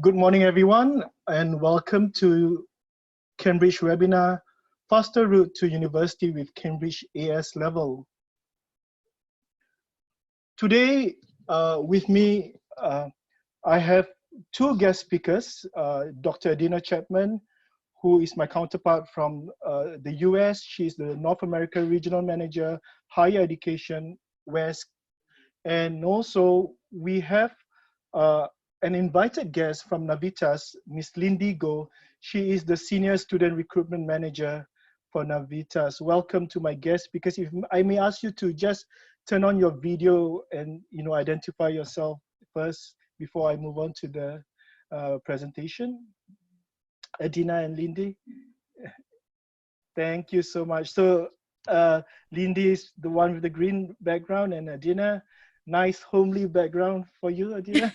Good morning, everyone, and welcome to Cambridge webinar, Faster Route to University with Cambridge AS Level. Today, with me, I have two guest speakers, Dr. Adina Chapman, who is my counterpart from the US. She's the North America Regional Manager, Higher Education West. And also, we have an invited guest from Navitas, Miss Lindy Go. She is the Senior Student Recruitment Manager for Navitas. Welcome to my guest, because if I may ask you to just turn on your video and identify yourself first before I move on to the presentation. Adina and Lindy, thank you so much. So Lindy is the one with the green background, and Adina, nice homely background for you, Adina.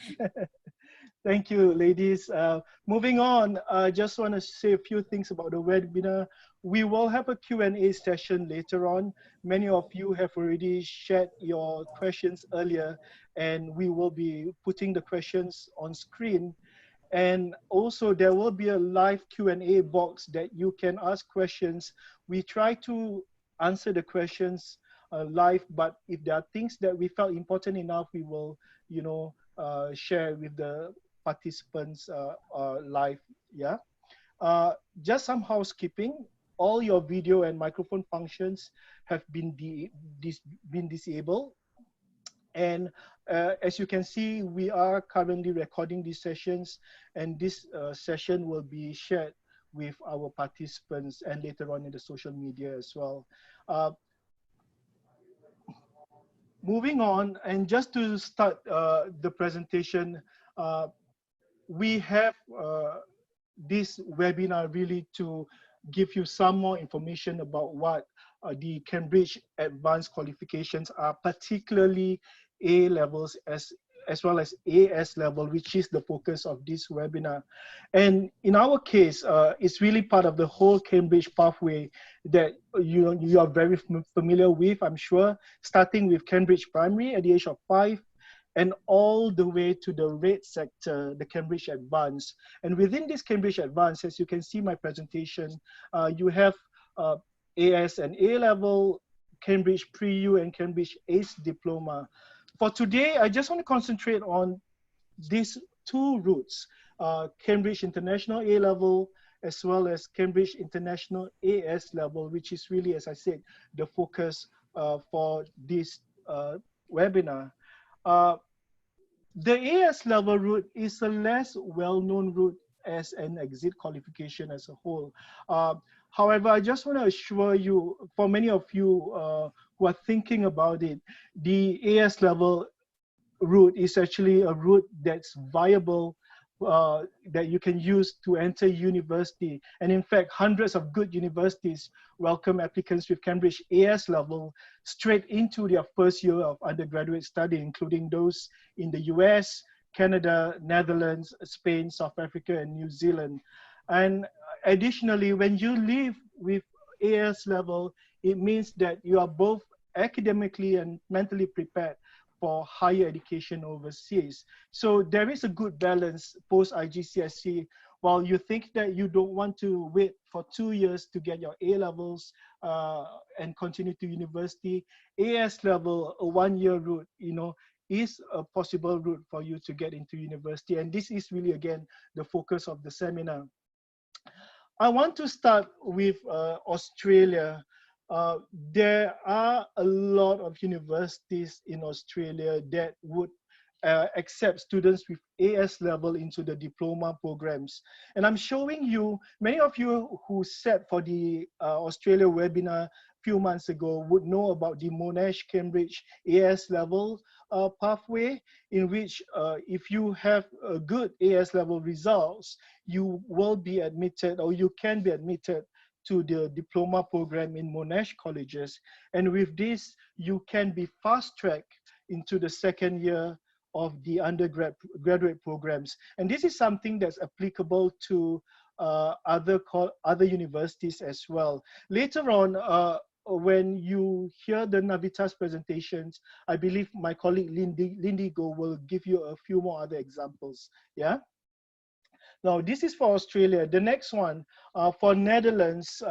Thank you, ladies. Moving on, I just want to say a few things about the webinar. We will have a Q&A session later on. Many of you have already shared your questions earlier, and we will be putting the questions on screen. And also, there will be a live Q&A box that you can ask questions. We try to answer the questions live, but if there are things that we felt important enough, we will, share with the participants live. Yeah. Just some housekeeping. All your video and microphone functions have been disabled. And as you can see, we are currently recording these sessions, and this session will be shared with our participants and later on in the social media as well. Moving on, and just to start the presentation, we have this webinar really to give you some more information about what the Cambridge Advanced Qualifications are, particularly A levels as well as AS level, which is the focus of this webinar. And in our case, it's really part of the whole Cambridge pathway that you are very familiar with, I'm sure, starting with Cambridge Primary at the age of 5, and all the way to the red sector, the Cambridge Advanced. And within this Cambridge Advanced, as you can see my presentation, you have AS and A level, Cambridge Pre-U and Cambridge ACE Diploma. For today, I just want to concentrate on these two routes, Cambridge International A level, as well as Cambridge International AS level, which is really, as I said, the focus for this webinar. The AS level route is a less well-known route as an exit qualification as a whole. However, I just want to assure you, for many of you who are thinking about it, the AS level route is actually a route that's viable, that you can use to enter university. And in fact, hundreds of good universities welcome applicants with Cambridge AS level straight into their first year of undergraduate study, including those in the US, Canada, Netherlands, Spain, South Africa, and New Zealand. And additionally, when you leave with AS level, it means that you are both academically and mentally prepared for higher education overseas. So there is a good balance post IGCSE. While you think that you don't want to wait for 2 years to get your A levels and continue to university, AS level, a 1-year route, is a possible route for you to get into university. And this is really, again, the focus of the seminar. I want to start with Australia. There are a lot of universities in Australia that would accept students with AS level into the diploma programs. And I'm showing you, many of you who sat for the Australia webinar a few months ago would know about the Monash Cambridge AS level pathway, in which if you have a good AS level results, you will be admitted, or you can be admitted to the diploma program in Monash colleges. And with this, you can be fast-tracked into the second year of the undergraduate programs. And this is something that's applicable to other universities as well. Later on, when you hear the Navitas presentations, I believe my colleague Lindy Go will give you a few more other examples. Yeah. Now, this is for Australia. The next one, for Netherlands,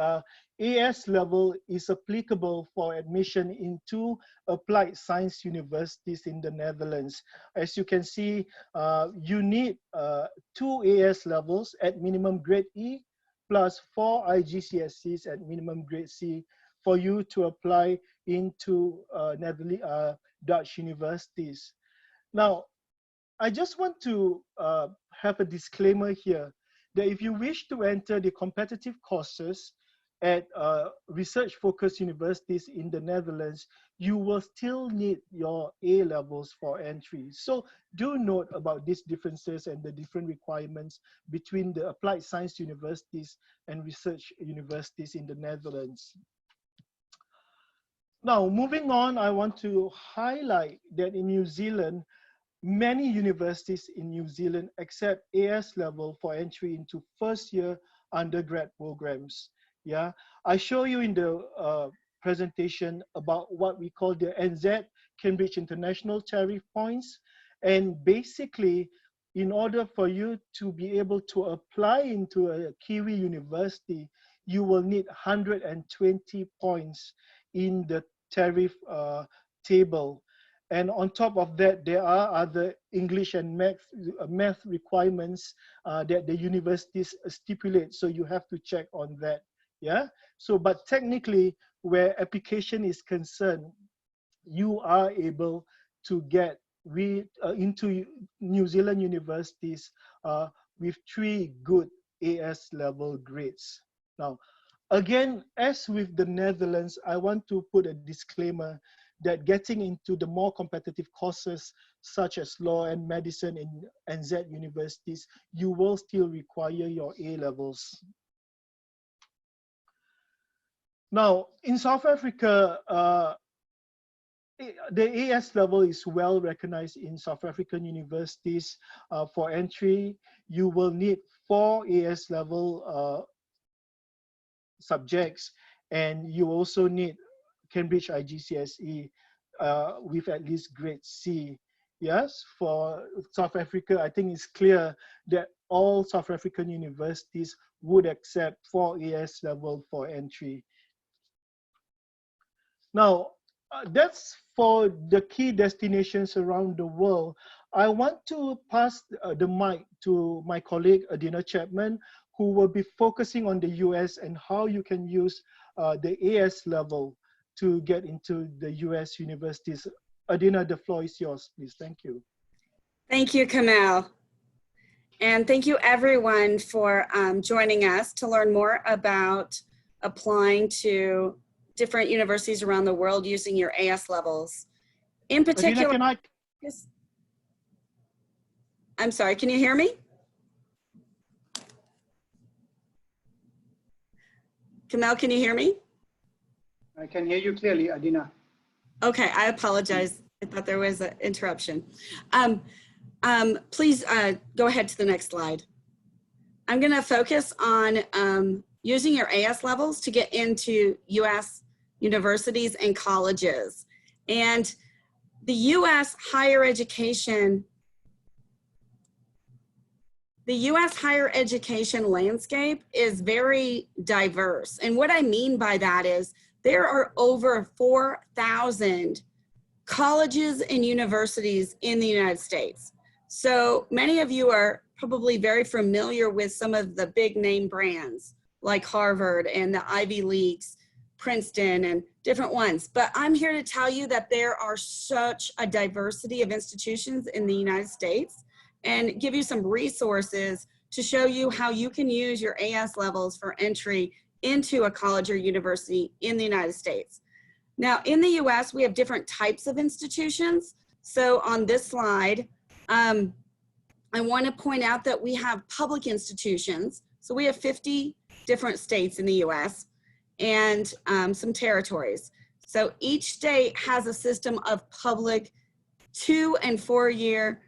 AS level is applicable for admission into applied science universities in the Netherlands. As you can see, you need 2 AS levels at minimum grade E plus 4 IGCSEs at minimum grade C for you to apply into Dutch universities. Now, I just want to have a disclaimer here that if you wish to enter the competitive courses at research-focused universities in the Netherlands, you will still need your A levels for entry. So do note about these differences and the different requirements between the applied science universities and research universities in the Netherlands. Now, moving on, I want to highlight that in New Zealand, many universities in New Zealand accept AS level for entry into first year undergrad programs. Yeah, I show you in the presentation about what we call the NZ, Cambridge International Tariff Points. And basically, in order for you to be able to apply into a Kiwi university, you will need 120 points in the tariff table. And on top of that, there are other English and math requirements that the universities stipulate. So you have to check on that. Yeah. So, but technically, where application is concerned, you are able to get into New Zealand universities with 3 good AS level grades. Now, again, as with the Netherlands, I want to put a disclaimer that getting into the more competitive courses such as law and medicine in NZ universities, you will still require your A levels. Now, in South Africa, the AS level is well recognized in South African universities. For entry, you will need 4 AS level subjects, and you also need Cambridge IGCSE with at least grade C. Yes, for South Africa, I think it's clear that all South African universities would accept 4 AS level for entry. Now, that's for the key destinations around the world. I want to pass the mic to my colleague, Adina Chapman, who will be focusing on the US and how you can use the AS level to get into the US universities. Adina, the floor is yours, please. Thank you. Thank you, Kamal. And thank you everyone for joining us to learn more about applying to different universities around the world using your AS levels. In particular, Adina, I'm sorry, can you hear me? Kamal, can you hear me? I can hear you clearly, Adina. Okay, I apologize. I thought there was an interruption. Please go ahead to the next slide. I'm going to focus on using your AS levels to get into US universities and colleges. And the US higher education landscape is very diverse. And what I mean by that is there are over 4,000 colleges and universities in the United States. So many of you are probably very familiar with some of the big name brands like Harvard and the Ivy Leagues, Princeton, and different ones. But I'm here to tell you that there are such a diversity of institutions in the United States and give you some resources to show you how you can use your AS levels for entry into a college or university in the United States. Now, in the US, we have different types of institutions. So on this slide, I want to point out that we have public institutions. So we have 50 different states in the US and some territories. So each state has a system of public 2- and 4-year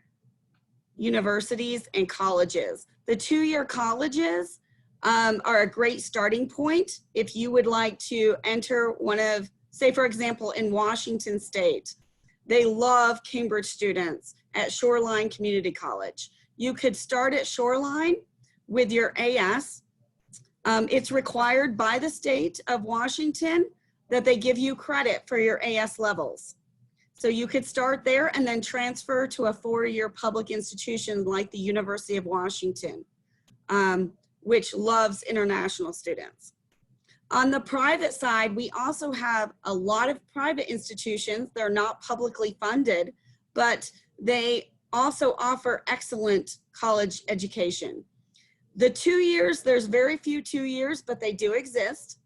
universities and colleges. The 2-year colleges are a great starting point if you would like to enter one of, say for example, in Washington State, they love Cambridge students at Shoreline Community College. You could start at Shoreline, with your AS. It's required by the state of Washington that they give you credit for your AS levels. So you could start there and then transfer to a 4-year public institution like the University of Washington, which loves international students. On the private side, we also have a lot of private institutions. They're not publicly funded, but they also offer excellent college education. The 2 years, there's very few 2 years, but they do exist.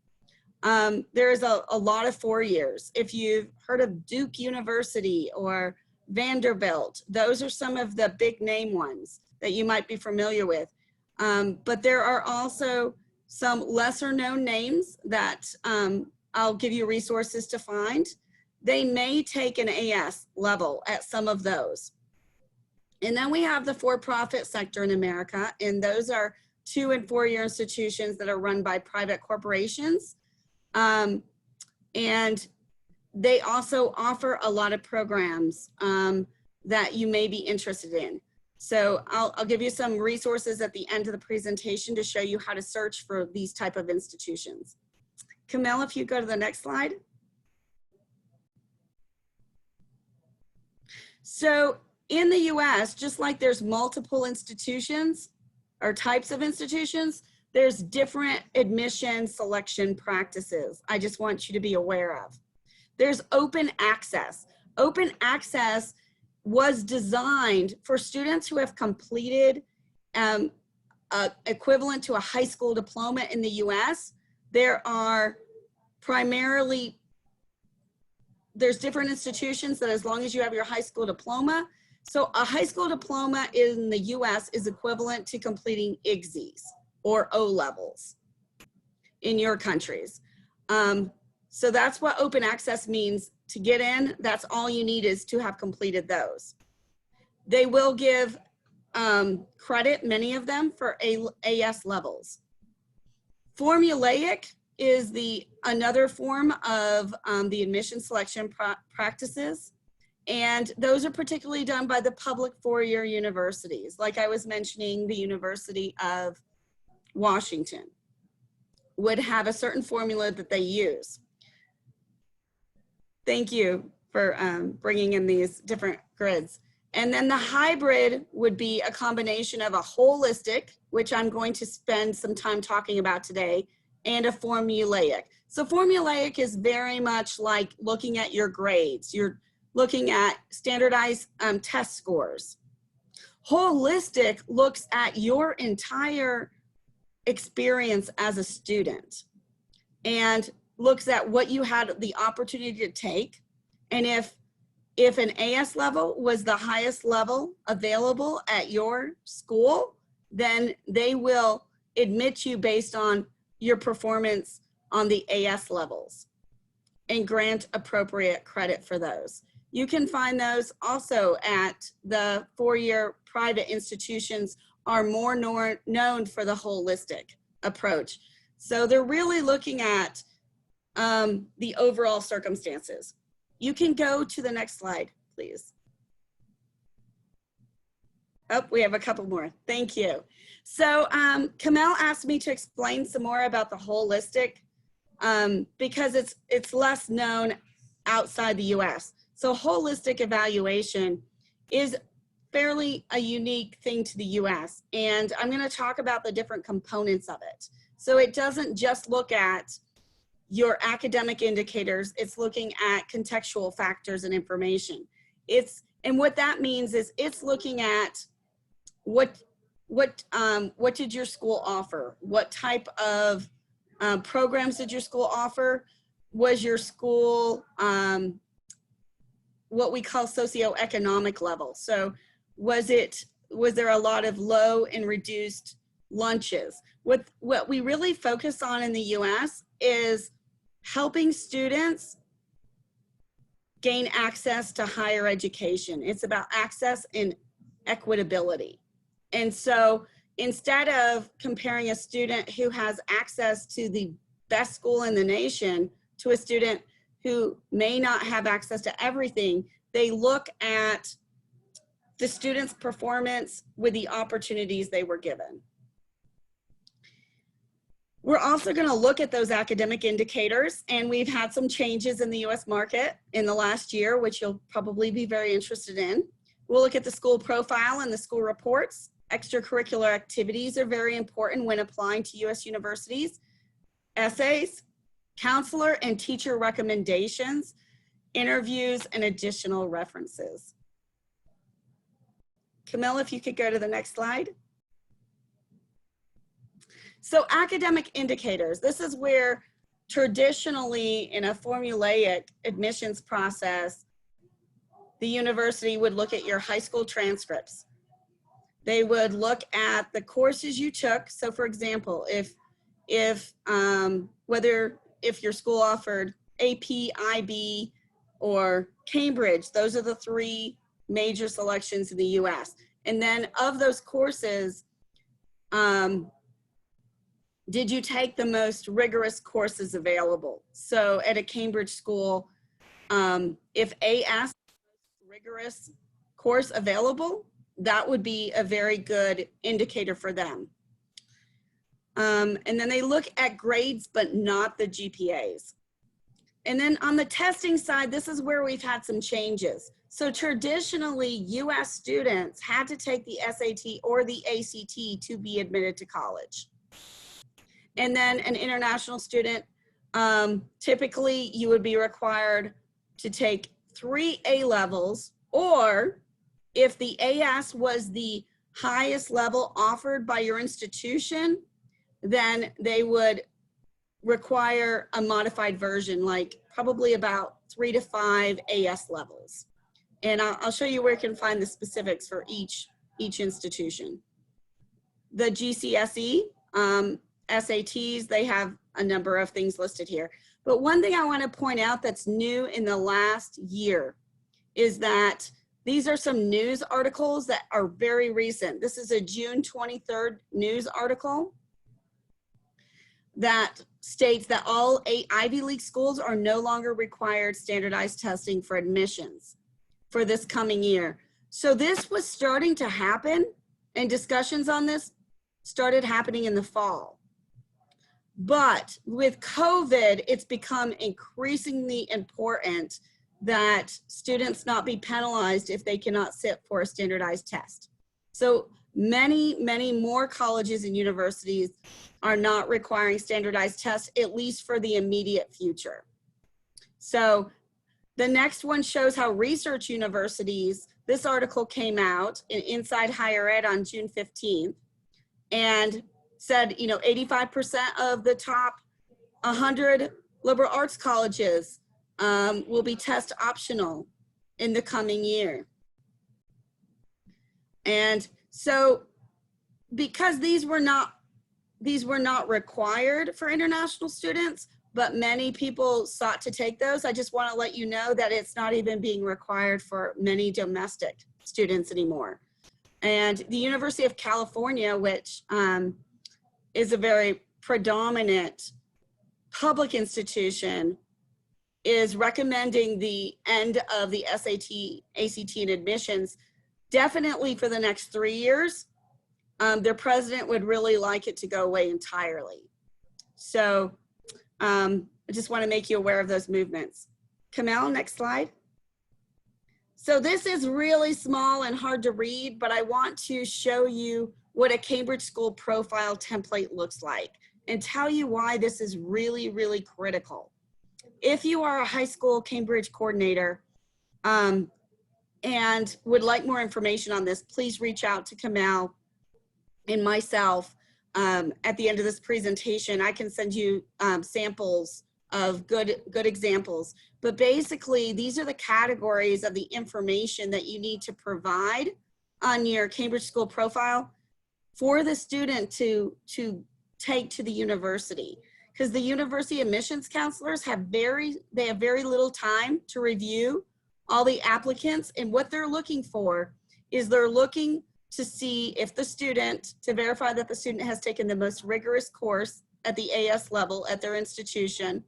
There is a lot of 4 years. If you've heard of Duke University or Vanderbilt, those are some of the big name ones that you might be familiar with. But there are also some lesser known names that I'll give you resources to find. They may take an AS level at some of those. And then we have the for-profit sector in America, and those are 2- and 4-year institutions that are run by private corporations. And they also offer a lot of programs that you may be interested in. So I'll give you some resources at the end of the presentation to show you how to search for these type of institutions. Camille, if you go to the next slide. So in the US, just like there's multiple institutions or types of institutions, there's different admission selection practices. I just want you to be aware of. There's open access. Open access was designed for students who have completed equivalent to a high school diploma in the US. There are primarily, there's different institutions that as long as you have your high school diploma. So a high school diploma in the US is equivalent to completing IGZEs or O levels in your countries. So that's what open access means. To get in, that's all you need is to have completed those. They will give credit, many of them, for AS levels. Formulaic is another form of the admission selection practices. And those are particularly done by the public 4-year universities. Like I was mentioning, the University of Washington would have a certain formula that they use. Thank you for bringing in these different grids. And then the hybrid would be a combination of a holistic, which I'm going to spend some time talking about today, and a formulaic. So formulaic is very much like looking at your grades. You're looking at standardized test scores. Holistic looks at your entire experience as a student and looks at what you had the opportunity to take. And if an AS level was the highest level available at your school, then they will admit you based on your performance on the AS levels and grant appropriate credit for those. You can find those also at the 4-year private institutions are more known for the holistic approach. So they're really looking at the overall circumstances. You can go to the next slide, please. Oh, we have a couple more. Thank you. So Kamel asked me to explain some more about the holistic because it's less known outside the US. So holistic evaluation is fairly a unique thing to the US. And I'm going to talk about the different components of it. So it doesn't just look at your academic indicators, it's looking at contextual factors and information. And what that means is it's looking at what did your school offer? What type of programs did your school offer? Was your school what we call socioeconomic level? So was there a lot of low and reduced lunches? What we really focus on in the US is helping students gain access to higher education. It's about access and equitability. And so instead of comparing a student who has access to the best school in the nation to a student who may not have access to everything, they look at the student's performance with the opportunities they were given. We're also going to look at those academic indicators, and we've had some changes in the US market in the last year, which you'll probably be very interested in. We'll look at the school profile and the school reports. Extracurricular activities are very important when applying to US universities. Essays, counselor and teacher recommendations, interviews, and additional references. Camille, if you could go to the next slide. So academic indicators, this is where traditionally in a formulaic admissions process, the university would look at your high school transcripts. They would look at the courses you took. So for example, if your school offered AP, IB, or Cambridge, those are the three major selections in the US. And then of those courses, did you take the most rigorous courses available? So at a Cambridge school, if AS rigorous course available, that would be a very good indicator for them. And then they look at grades, but not the GPAs. And then on the testing side, this is where we've had some changes. So traditionally, US students had to take the SAT or the ACT to be admitted to college. And then an international student, typically you would be required to take 3 A-levels, or if the AS was the highest level offered by your institution, then they would require a modified version, like probably about 3 to 5 AS levels. And I'll show you where you can find the specifics for each institution. The GCSE, SATs, they have a number of things listed here. But one thing I want to point out that's new in the last year is that these are some news articles that are very recent. This is a June 23rd news article that states that all 8 Ivy League schools are no longer required standardized testing for admissions for this coming year. So this was starting to happen, and discussions on this started happening in the fall. But with COVID, it's become increasingly important that students not be penalized if they cannot sit for a standardized test. So many, many more colleges and universities are not requiring standardized tests, at least for the immediate future. So the next one shows how research universities, this article came out in Inside Higher Ed on June 15th, and said, 85% of the top 100 liberal arts colleges will be test optional in the coming year. And so because these were not required for international students, but many people sought to take those, I just want to let you know that it's not even being required for many domestic students anymore. And the University of California, which is a very predominant public institution, is recommending the end of the SAT, ACT, and admissions definitely for the next 3 years. Their president would really like it to go away entirely. So I just want to make you aware of those movements. Kamel, next slide. So this is really small and hard to read, but I want to show you what a Cambridge School profile template looks like and tell you why this is really, really critical. If you are a high school Cambridge coordinator and would like more information on this, please reach out to Kamel and myself. At the end of this presentation, I can send you samples of good examples. But basically, these are the categories of the information that you need to provide on your Cambridge School profile for the student to take to the university. Because the university admissions counselors have very little time to review all the applicants, and what they're looking for is they're looking to see if the student, to verify that the student has taken the most rigorous course at the AS level at their institution,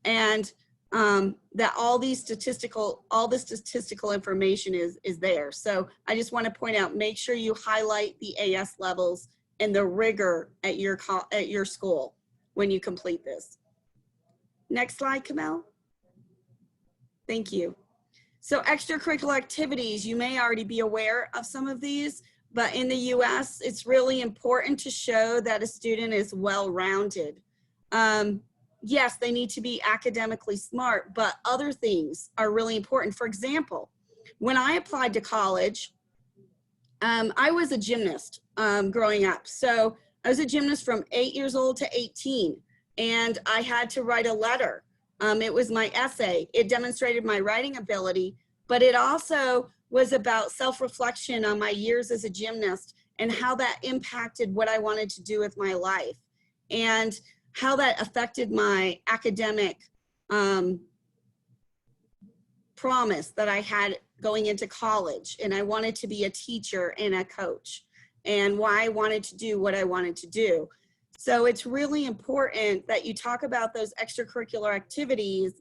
and that all the statistical information is there. So I just want to point out, make sure you highlight the AS levels and the rigor at your school. when you complete this. Next slide, Kamel. Thank you. So extracurricular activities, you may already be aware of some of these, but in the US, it's really important to show that a student is well-rounded. Yes, they need to be academically smart, but other things are really important. For example, when I applied to college, I was a gymnast growing up. So I was a gymnast from 8 years old to 18, and I had to write a letter. It was my essay. It demonstrated my writing ability, but it also was about self-reflection on my years as a gymnast and how that impacted what I wanted to do with my life and how that affected my academic promise that I had going into college. And I wanted to be a teacher and a coach, and why I wanted to do what I wanted to do. So it's really important that you talk about those extracurricular activities,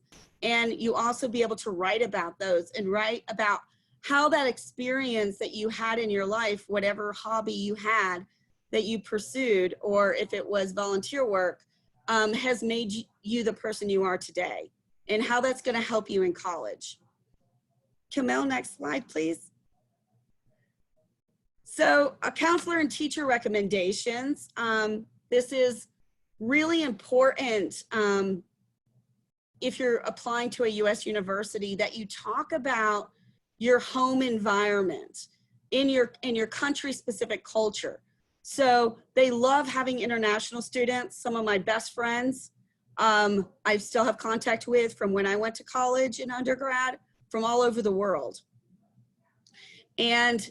and you also be able to write about those and write about how that experience that you had in your life, whatever hobby you had that you pursued, or if it was volunteer work, has made you the person you are today, and how that's going to help you in college. Kamel, next slide, please. So a counselor and teacher recommendations. This is really important if you're applying to a US university, that you talk about your home environment in your country specific culture. So they love having international students. Some of my best friends I still have contact with from when I went to college and undergrad, from all over the world. And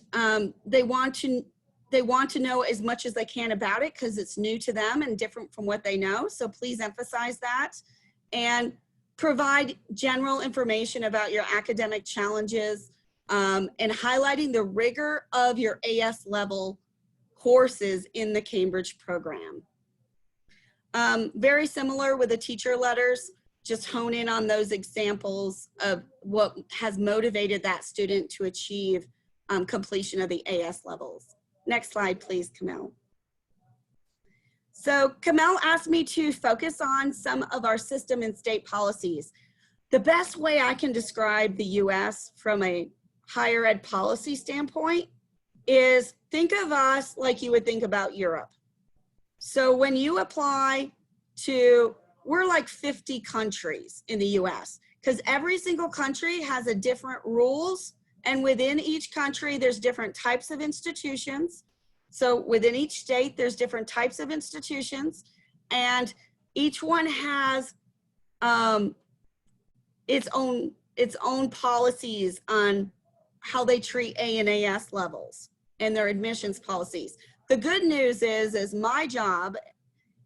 they want to know as much as they can about it because it's new to them and different from what they know. So please emphasize that, and provide general information about your academic challenges, and highlighting the rigor of your AS level courses in the Cambridge program. Very similar with the teacher letters, just hone in on those examples of what has motivated that student to achieve completion of the AS levels. Next slide, please, Kamel. So Kamel asked me to focus on some of our system and state policies. The best way I can describe the US from a higher ed policy standpoint is think of us like you would think about Europe. So when you apply to, we're like 50 countries in the US, because every single country has a different rules, and within each country there's different types of institutions. So within each state there's different types of institutions, and each one has its own policies on how they treat A and AS levels and their admissions policies. The good news is my job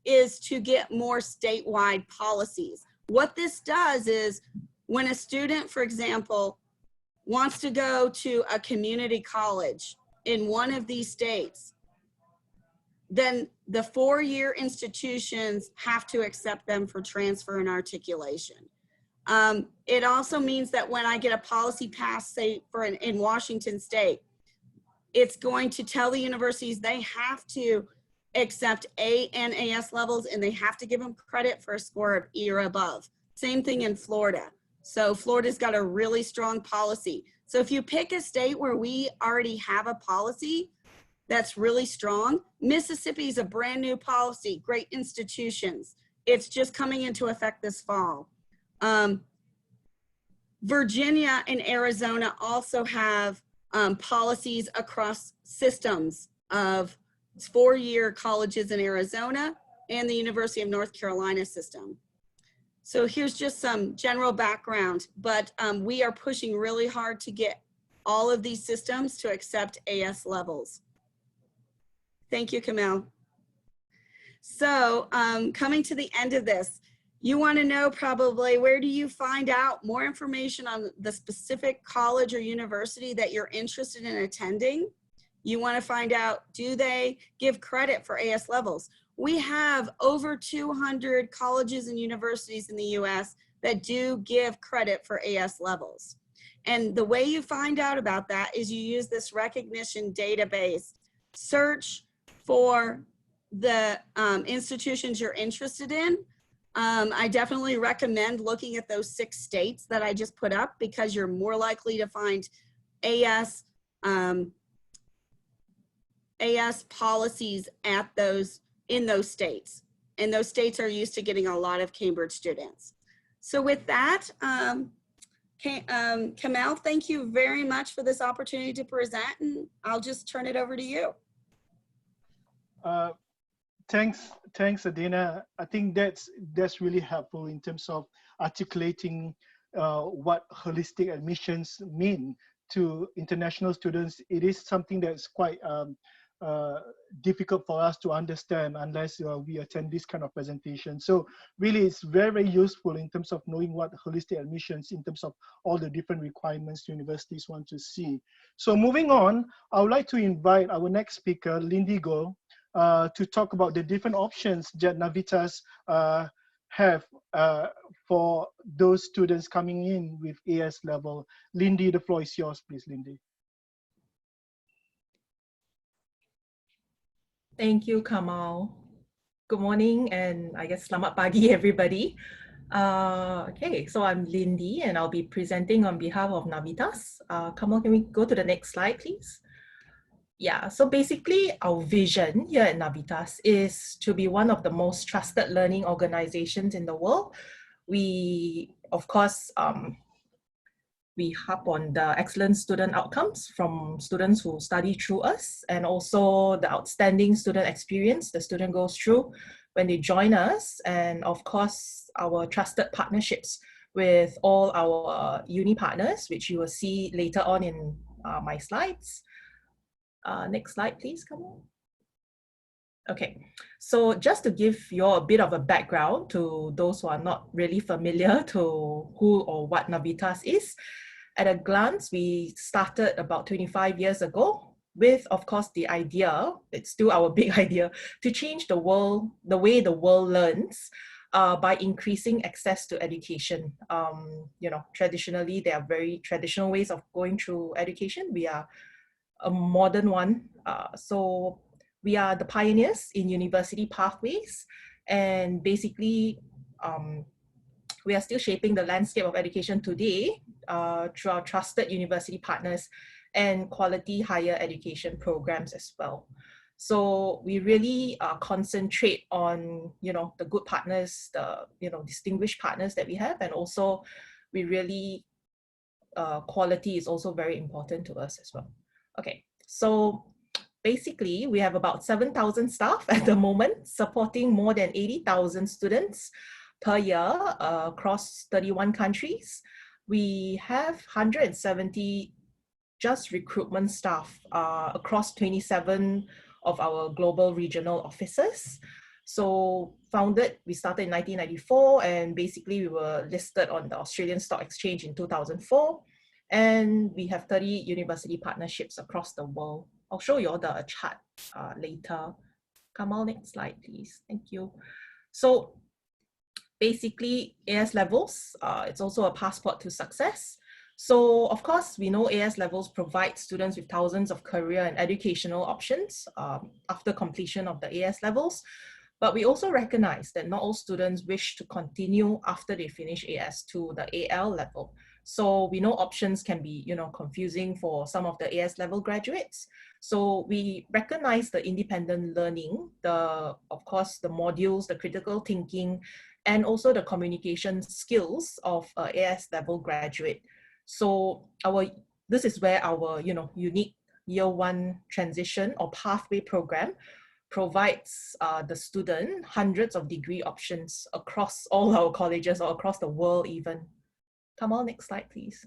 is to get more statewide policies. What this does is when a student, for example, wants to go to a community college in one of these states, then the 4-year institutions have to accept them for transfer and articulation. It also means that when I get a policy passed, say in Washington State, it's going to tell the universities they have to accept A and AS levels, and they have to give them credit for a score of E or above. Same thing in Florida. So Florida's got a really strong policy. So if you pick a state where we already have a policy that's really strong, Mississippi is a brand new policy, great institutions. It's just coming into effect this fall. Virginia and Arizona also have policies across systems of 4-year colleges in Arizona and the University of North Carolina system. So here's just some general background, but we are pushing really hard to get all of these systems to accept AS levels. Thank you, Kamel. So coming to the end of this, you want to know probably, where do you find out more information on the specific college or university that you're interested in attending? You want to find out, do they give credit for AS levels? We have over 200 colleges and universities in the US that do give credit for AS levels. And the way you find out about that is you use this recognition database. Search for the institutions you're interested in. I definitely recommend looking at those 6 states that I just put up, because you're more likely to find AS policies at in those states. And those states are used to getting a lot of Cambridge students. So with that, Kamal, thank you very much for this opportunity to present, and I'll just turn it over to you. Thanks, Adina. I think that's really helpful in terms of articulating what holistic admissions mean to international students. It is something that's quite difficult for us to understand unless we attend this kind of presentation. So really, it's very, very useful in terms of knowing what holistic admissions, in terms of all the different requirements universities want to see. So moving on, I would like to invite our next speaker, Lindy Goh, to talk about the different options that Navitas have for those students coming in with AS level. Lindy, the floor is yours, please, Lindy. Thank you, Kamal. Good morning, and I guess selamat pagi, everybody. Okay, so I'm Lindy, and I'll be presenting on behalf of Navitas. Kamal, can we go to the next slide, please? Yeah, so basically our vision here at Navitas is to be one of the most trusted learning organizations in the world. We, of course, we harp on the excellent student outcomes from students who study through us, and also the outstanding student experience the student goes through when they join us, and of course our trusted partnerships with all our uni partners, which you will see later on in my slides. Next slide, please, come on. Okay, so just to give you all a bit of a background to those who are not really familiar to who or what Navitas is, at a glance, we started about 25 years ago with, of course, the idea, it's still our big idea, to change the world, the way the world learns by increasing access to education. You know, traditionally, there are very traditional ways of going through education. We are a modern one. So we are the pioneers in university pathways, and basically we are still shaping the landscape of education today through our trusted university partners and quality higher education programs as well. So we really concentrate on, you know, the good partners, the, you know, distinguished partners that we have, and also we really, quality is also very important to us as well. Okay, so basically we have about 7,000 staff at the moment, supporting more than 80,000 students per year across 31 countries. We have 170 just recruitment staff across 27 of our global regional offices. So we started in 1994, and basically we were listed on the Australian Stock Exchange in 2004. And we have 30 university partnerships across the world. I'll show you all the chart later. Kamal, next slide, please. Thank you. So basically, AS levels, it's also a passport to success. So of course, we know AS levels provide students with thousands of career and educational options after completion of the AS levels. But we also recognize that not all students wish to continue after they finish AS to the AL level. So we know options can be, you know, confusing for some of the AS level graduates. So we recognize the independent learning, of course, the modules, the critical thinking, and also the communication skills of an AS level graduate. So this is where our, you know, unique year one transition or pathway program provides the student hundreds of degree options across all our colleges or across the world even. Come on, next slide, please.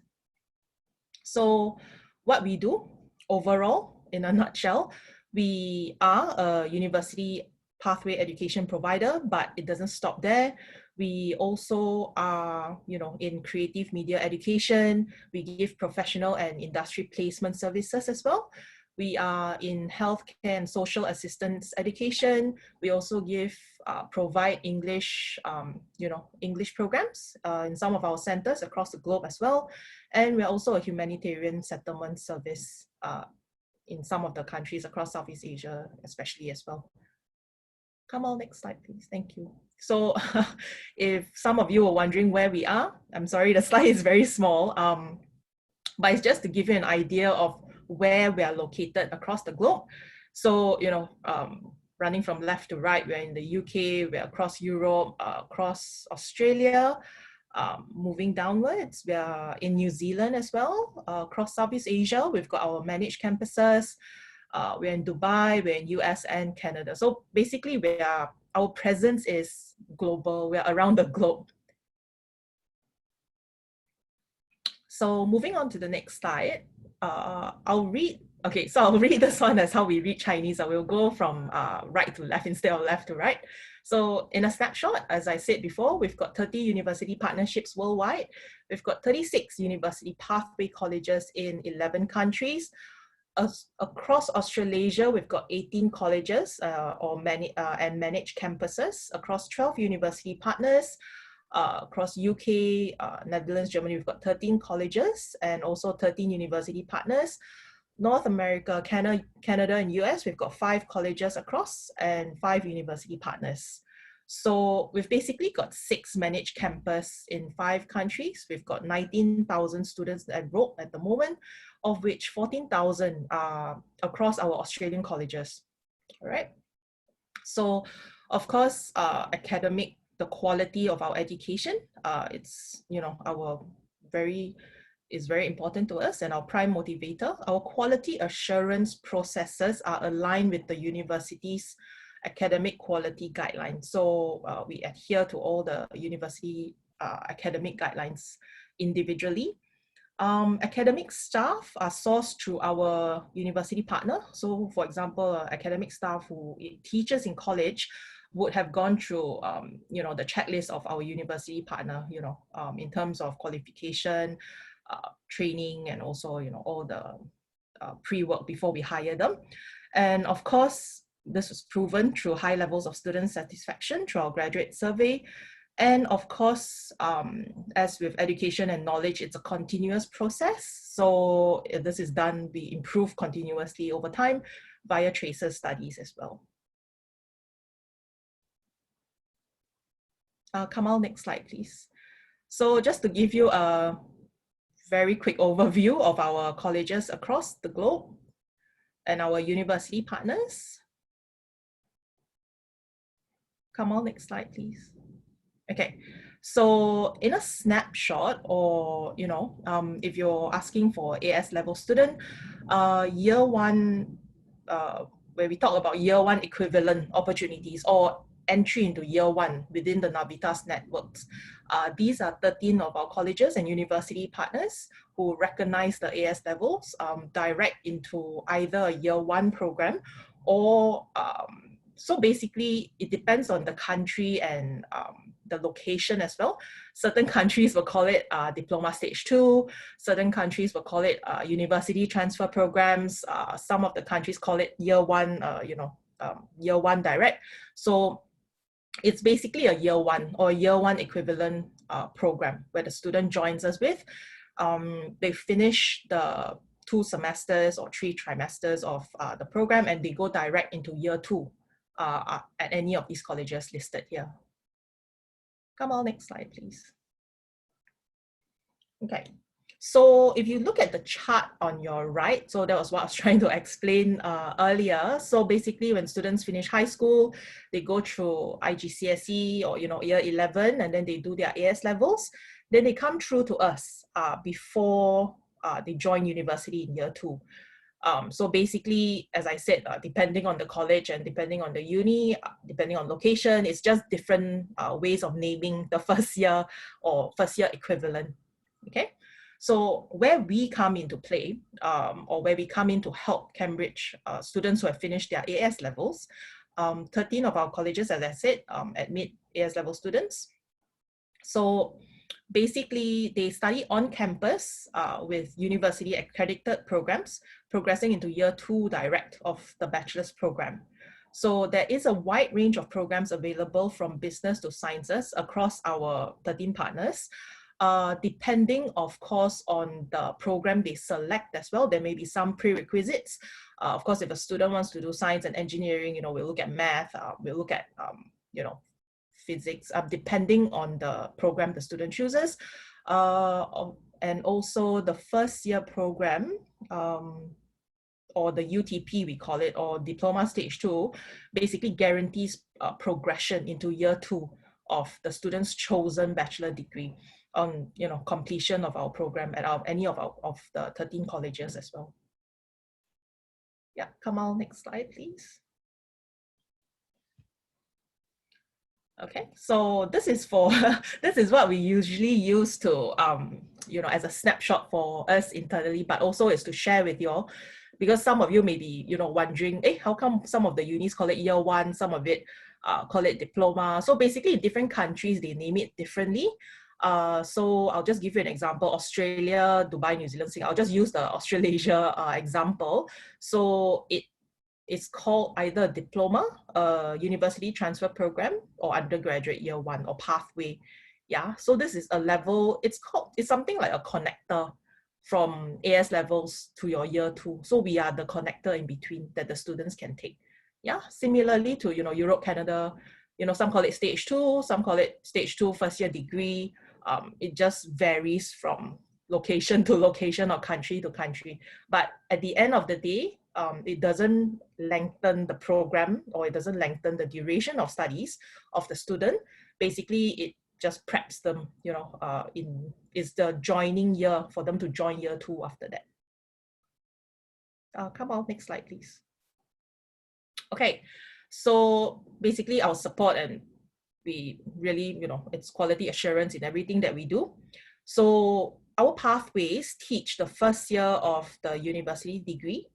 So what we do overall, in a nutshell, we are a university pathway education provider, but it doesn't stop there. We also are, you know, in creative media education. We give professional and industry placement services as well. We are in healthcare and social assistance education. We also provide English, you know, English programs in some of our centers across the globe as well. And we're also a humanitarian settlement service in some of the countries across Southeast Asia, especially as well. Come on, next slide, please. Thank you. So if some of you are wondering where we are, I'm sorry, the slide is very small, but it's just to give you an idea of where we are located across the globe. So, running from left to right, we're in the UK, we're across Europe, across Australia, moving downwards, we are in New Zealand as well, across Southeast Asia, we've got our managed campuses, we're in Dubai, we're in US and Canada. So basically our presence is global, we're around the globe. So moving on to the next slide, I'll read this one as how we read Chinese. I will go from right to left instead of left to right. So in a snapshot, as I said before, we've got 30 university partnerships worldwide. We've got 36 university pathway colleges in 11 countries. Across Australasia, we've got 18 colleges and managed campuses across 12 university partners. Across UK, Netherlands, Germany, we've got 13 colleges and also 13 university partners. North America, Canada and US, we've got 5 colleges across and 5 university partners. So we've basically got 6 managed campuses in 5 countries. We've got 19,000 students enrolled at the moment, of which 14,000 are across our Australian colleges. All right. So of course, the quality of our education, it's, is very important to us and our prime motivator. Our quality assurance processes are aligned with the university's academic quality guidelines. So we adhere to all the university academic guidelines individually. Academic staff are sourced through our university partner. So for example, academic staff who teaches in college would have gone through, the checklist of our university partner, in terms of qualification, training, and also, all the pre-work before we hire them. And of course, this was proven through high levels of student satisfaction through our graduate survey. And of course, as with education and knowledge, it's a continuous process. So if this is done, we improve continuously over time via tracer studies as well. Kamal, next slide, please. So just to give you a very quick overview of our colleges across the globe and our university partners. Kamal, next slide, please. Okay, so in a snapshot, or if you're asking for AS level student, year one, where we talk about year one equivalent opportunities or entry into year one within the Navitas networks. These are 13 of our colleges and university partners who recognize the AS levels direct into either a year one program or so basically it depends on the country and the location as well. Certain countries will call it Diploma Stage 2, certain countries will call it university transfer programs, some of the countries call it year one, year one direct. So it's basically a year one or year one equivalent program where the student joins us with. They finish the 2 semesters or 3 trimesters of the program and they go direct into year 2 at any of these colleges listed here. Come on, next slide, please. Okay, so if you look at the chart on your right, so that was what I was trying to explain earlier. So basically when students finish high school, they go through IGCSE or year 11 and then they do their AS levels. Then they come through to us before they join university in year 2. So basically, as I said, depending on the college and depending on the uni, depending on location, it's just different ways of naming the first year or first year equivalent, okay? So where we come into play, or where we come in to help Cambridge students who have finished their AS levels, 13 of our colleges, as I said, admit AS level students. So basically, they study on campus with university accredited programs, progressing into year 2 direct of the bachelor's program. So there is a wide range of programs available from business to sciences across our 13 partners. Depending, of course, on the program they select as well, there may be some prerequisites. Of course, if a student wants to do science and engineering, we'll look at math, we'll look at, physics, depending on the program the student chooses. And also the first year program, or the UTP we call it, or Diploma Stage 2, basically guarantees progression into year 2 of the student's chosen bachelor degree on completion of our program at any of the 13 colleges as well. Yeah, Kamal, next slide, please. Okay, so this is for this is what we usually use to as a snapshot for us internally, but also is to share with you all, because some of you may be wondering, hey, how come some of the unis call it year 1, some of it call it diploma? So basically in different countries they name it differently. So I'll just give you an example: Australia, Dubai, New Zealand, Singapore. I'll just use the Australasia example. So it's called either diploma, university transfer program, or undergraduate year 1 or pathway. Yeah, so this is a level, it's something like a connector from AS levels to your year 2. So we are the connector in between that the students can take. Yeah, similarly to Europe, Canada, some call it stage 2, some call it stage 2 first year degree. It just varies from location to location or country to country. But at the end of the day, it doesn't lengthen the program, or it doesn't lengthen the duration of studies of the student. Basically, it just preps them, is the joining year for them to join year 2 after that. Come on, next slide, please. Okay, so basically our support, and we really, it's quality assurance in everything that we do. So our pathways teach the first year of the university degree,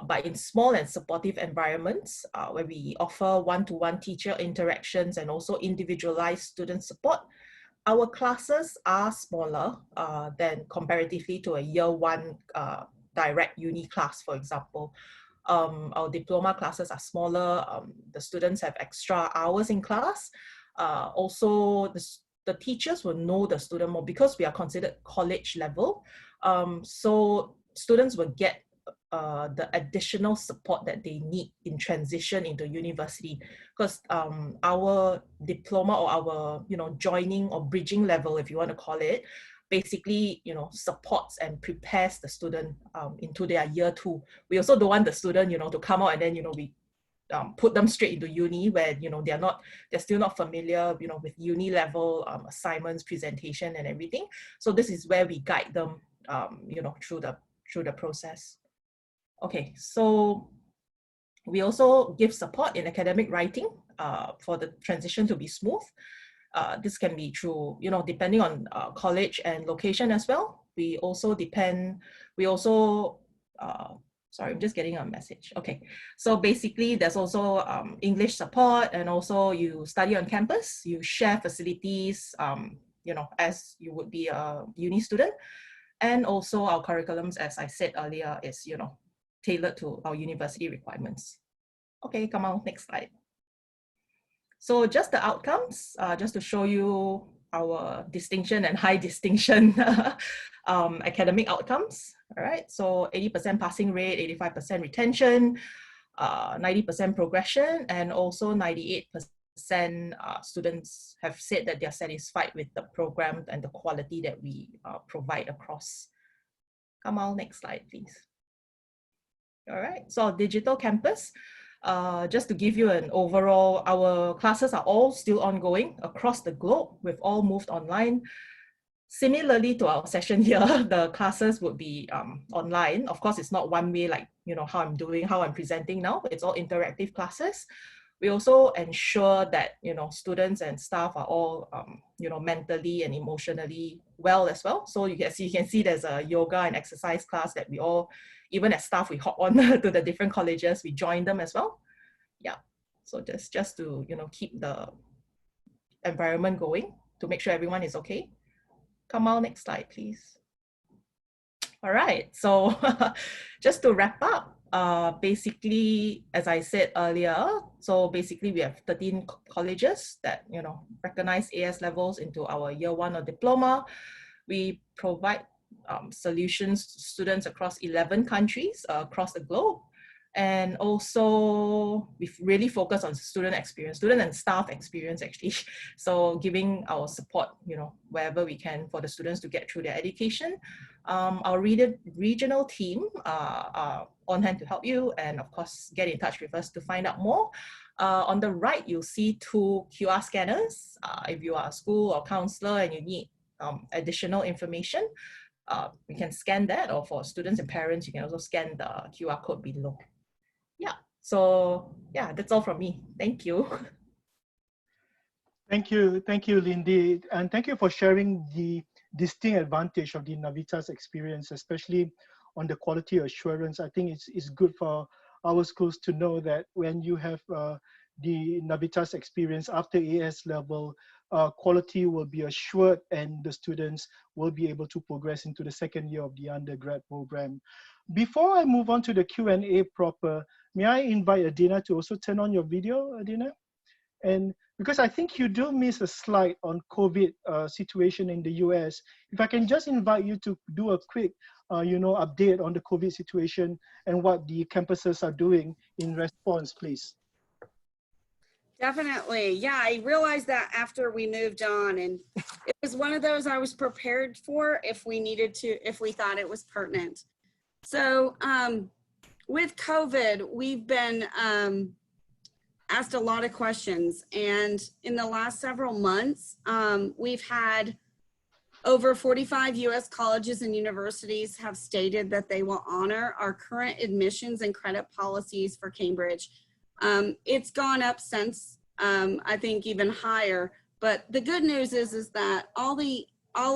but in small and supportive environments, where we offer one-to-one teacher interactions and also individualized student support. Our classes are smaller than comparatively to a year 1 direct uni class, for example. Our diploma classes are smaller. The students have extra hours in class. Also, the teachers will know the student more because we are considered college level. So students will get the additional support that they need in transition into university, because our diploma, or our joining or bridging level, if you want to call it, basically supports and prepares the student into their year 2. We also don't want the student to come out and then we put them straight into uni where they're still not familiar with uni level assignments, presentation and everything. So this is where we guide them through the process. Okay, so we also give support in academic writing for the transition to be smooth. This can be through, depending on college and location as well. Sorry, I'm just getting a message. Okay, so basically there's also English support, and also you study on campus, you share facilities, as you would be a uni student. And also our curriculums, as I said earlier, is, tailored to our university requirements. Okay, come on, next slide. So just the outcomes, just to show you our distinction and high distinction academic outcomes. All right, so 80% passing rate, 85% retention, 90% progression, and also 98% students have said that they're satisfied with the program and the quality that we provide across. Come on, next slide, please. All right, so digital campus, just to give you an overall, our classes are all still ongoing across the globe. We've all moved online. Similarly to our session here, the classes would be online. Of course, it's not one way like, how I'm presenting now. It's all interactive classes. We also ensure that, students and staff are all, mentally and emotionally well as well. So you can see there's a yoga and exercise class that we all, even as staff, we hop on to the different colleges, we join them as well. Yeah, so just to, keep the environment going, to make sure everyone is okay. Come on, next slide, please. All right, so just to wrap up, Basically, as I said earlier, so basically we have 13 colleges that, you know, recognize AS levels into our year 1 or diploma. We provide solutions to students across 11 countries across the globe. And also we've really focused on student experience, student and staff experience actually. So giving our support, you know, wherever we can for the students to get through their education. Our regional team are on hand to help you, and of course, get in touch with us to find out more. On the right, you'll see 2 QR scanners. If you are a school or counselor and you need additional information, you can scan that, or for students and parents, you can also scan the QR code below. Yeah, so yeah, that's all from me. Thank you. Thank you, Lindy, and thank you for sharing the distinct advantage of the Navitas experience, especially on the quality assurance. I think it's good for our schools to know that when you have the Navitas experience after AS level, quality will be assured and the students will be able to progress into the second year of the undergrad program. Before I move on to the Q&A proper, may I invite Adina to also turn on your video, Adina? And because I think you do miss a slide on COVID situation in the US, if I can just invite you to do a quick, update on the COVID situation and what the campuses are doing in response, please. Definitely. Yeah, I realized that after we moved on, and it was one of those I was prepared for if we needed to, if we thought it was pertinent. So with COVID, we've been asked a lot of questions, and in the last several months, we've had over 45 US colleges and universities have stated that they will honor our current admissions and credit policies for Cambridge. It's gone up since, I think even higher, but the good news is that all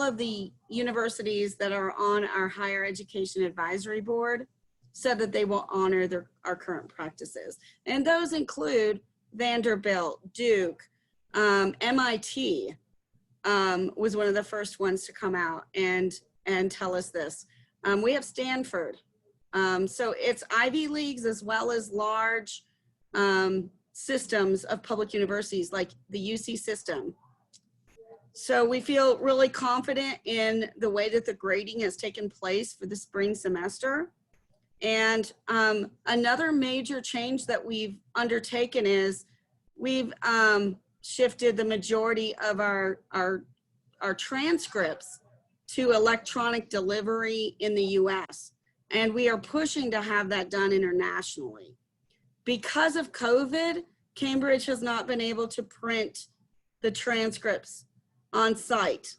of the universities that are on our higher education advisory board said that they will honor our current practices. And those include Vanderbilt, Duke, MIT was one of the first ones to come out and tell us this. We have Stanford. So it's Ivy Leagues as well as large systems of public universities like the UC system. So we feel really confident in the way that the grading has taken place for the spring semester. And another major change that we've undertaken is we've shifted the majority of our transcripts to electronic delivery in the US. And we are pushing to have that done internationally. Because of COVID, Cambridge has not been able to print the transcripts on site.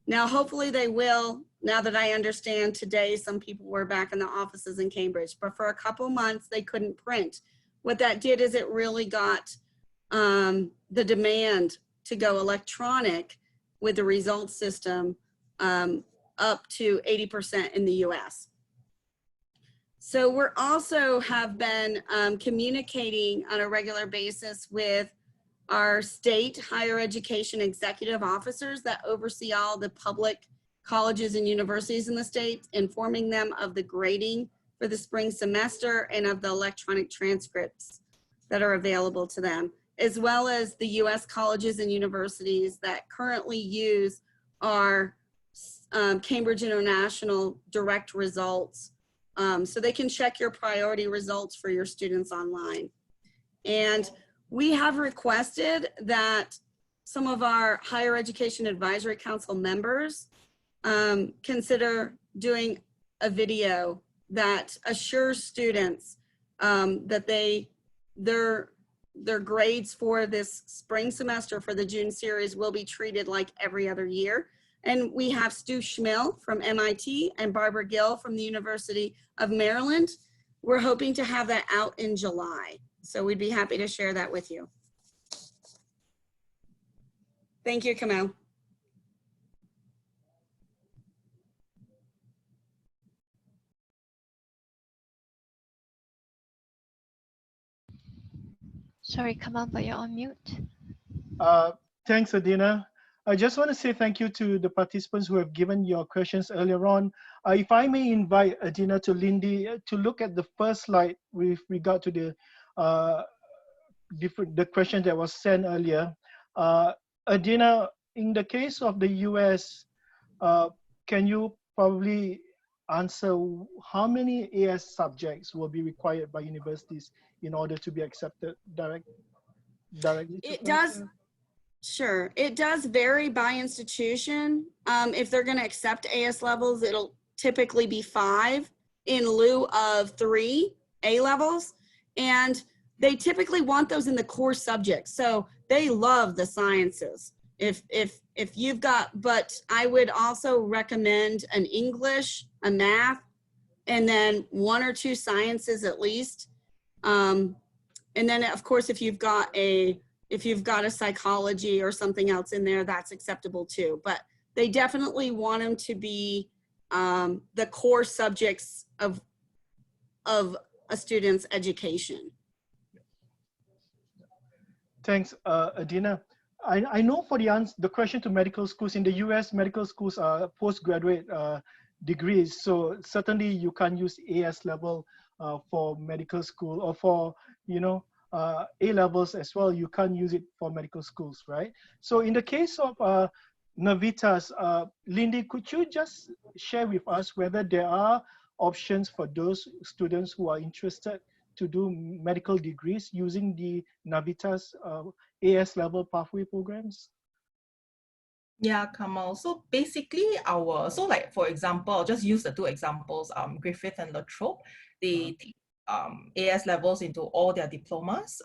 Now, hopefully they will, now that I understand today, some people were back in the offices in Cambridge, but for a couple months they couldn't print. What that did is it really got the demand to go electronic with the results system up to 80% in the US. So we're also have been communicating on a regular basis with our state higher education executive officers that oversee all the public colleges and universities in the state, informing them of the grading for the spring semester and of the electronic transcripts that are available to them, as well as the US colleges and universities that currently use our Cambridge International direct results. So they can check your priority results for your students online. And we have requested that some of our higher education advisory council members consider doing a video that assures students that their grades for this spring semester for the June series will be treated like every other year. And we have Stu Schmill from MIT and Barbara Gill from the University of Maryland. We're hoping to have that out in July. So we'd be happy to share that with you. Thank you, Kamau. Sorry, Kamal, but you're on mute. Thanks, Adina. I just want to say thank you to the participants who have given your questions earlier on. If I may invite Adina to Lindy to look at the first slide with regard to the the question that was sent earlier. Adina, in the case of the US, can you probably answer how many AS subjects will be required by universities in order to be accepted directly? It does. Sure. It does vary by institution. If they're going to accept AS levels, it'll typically be 5 in lieu of 3 A levels. And they typically want those in the core subjects. So they love the sciences. If you've got, but I would also recommend an English, a math, and then 1 or 2 sciences at least. And then of course, if you've got a psychology or something else in there, that's acceptable too. But they definitely want them to be the core subjects of a student's education. Thanks, Adina. I know for the question to medical schools, in the US, medical schools are postgraduate degrees. So certainly you can't use AS level for medical school, or for, A levels as well. You can't use it for medical schools, right? So in the case of Navitas, Lindy, could you just share with us whether there are options for those students who are interested to do medical degrees using the Navitas AS level pathway programs? Yeah, Kamal. So basically so like, for example, I'll just use the 2 examples, Griffith and Latrobe. They take AS levels into all their diplomas,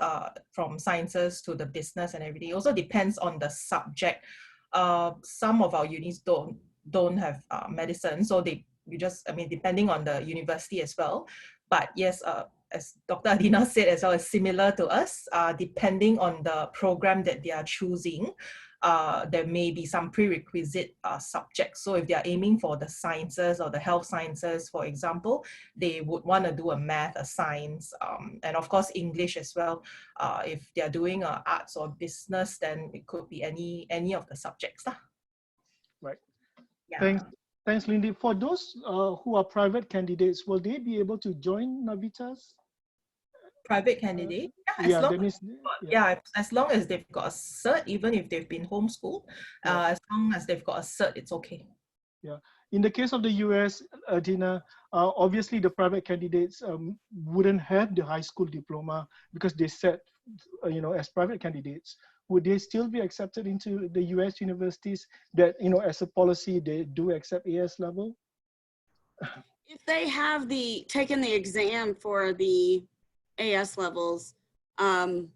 from sciences to the business and everything. It also depends on the subject. Some of our unis don't have medicine, so depending on the university as well. But yes, as Dr. Adina said as well, it's similar to us, depending on the program that they are choosing. There may be some prerequisite subjects. So if they're aiming for the sciences or the health sciences, for example, they would want to do a math, a science, and of course English as well. If they're doing arts or business, then it could be any of the subjects. Right. Yeah. Thanks, Lindy. For those who are private candidates, will they be able to join Navitas? Private candidate, as long as they've got a cert, even if they've been homeschooled, as long as they've got a cert, it's okay. Yeah. In the case of the US, Adina, obviously the private candidates wouldn't have the high school diploma because they said, as private candidates. Would they still be accepted into the US universities that, as a policy, they do accept AS level? If they have taken the exam for the AS levels, then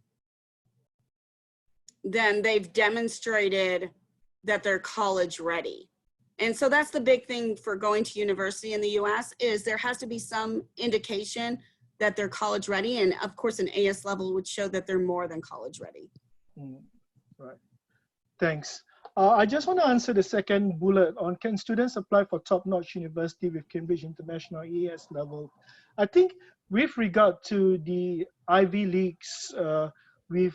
they've demonstrated that they're college ready. And so that's the big thing for going to university in the US, is there has to be some indication that they're college ready. And of course, an AS level would show that they're more than college ready. Right. Thanks. I just want to answer the second bullet on, can students apply for top-notch university with Cambridge International AS level? I think with regard to the Ivy Leagues, with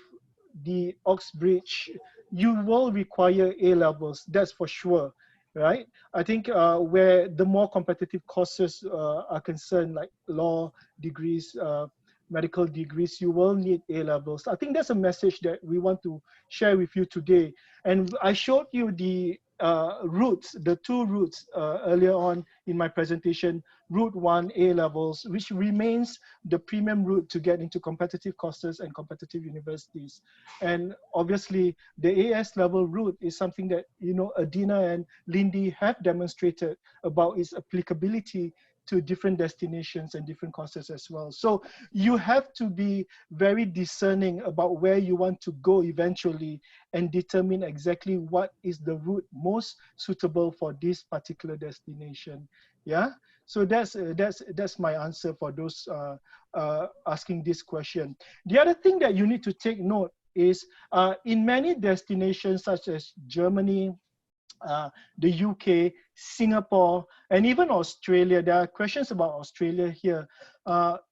the Oxbridge, you will require A levels, that's for sure, right? I think where the more competitive courses are concerned, like law degrees, medical degrees, you will need A levels. I think that's a message that we want to share with you today. And I showed you the routes, the 2 routes earlier on in my presentation. Route 1, A levels, which remains the premium route to get into competitive courses and competitive universities. And obviously the AS level route is something that, Adina and Lindy have demonstrated about its applicability to different destinations and different courses as well. So you have to be very discerning about where you want to go eventually and determine exactly what is the route most suitable for this particular destination. Yeah, so that's my answer for those asking this question. The other thing that you need to take note is in many destinations such as Germany, the UK, Singapore, and even Australia. There are questions about Australia here.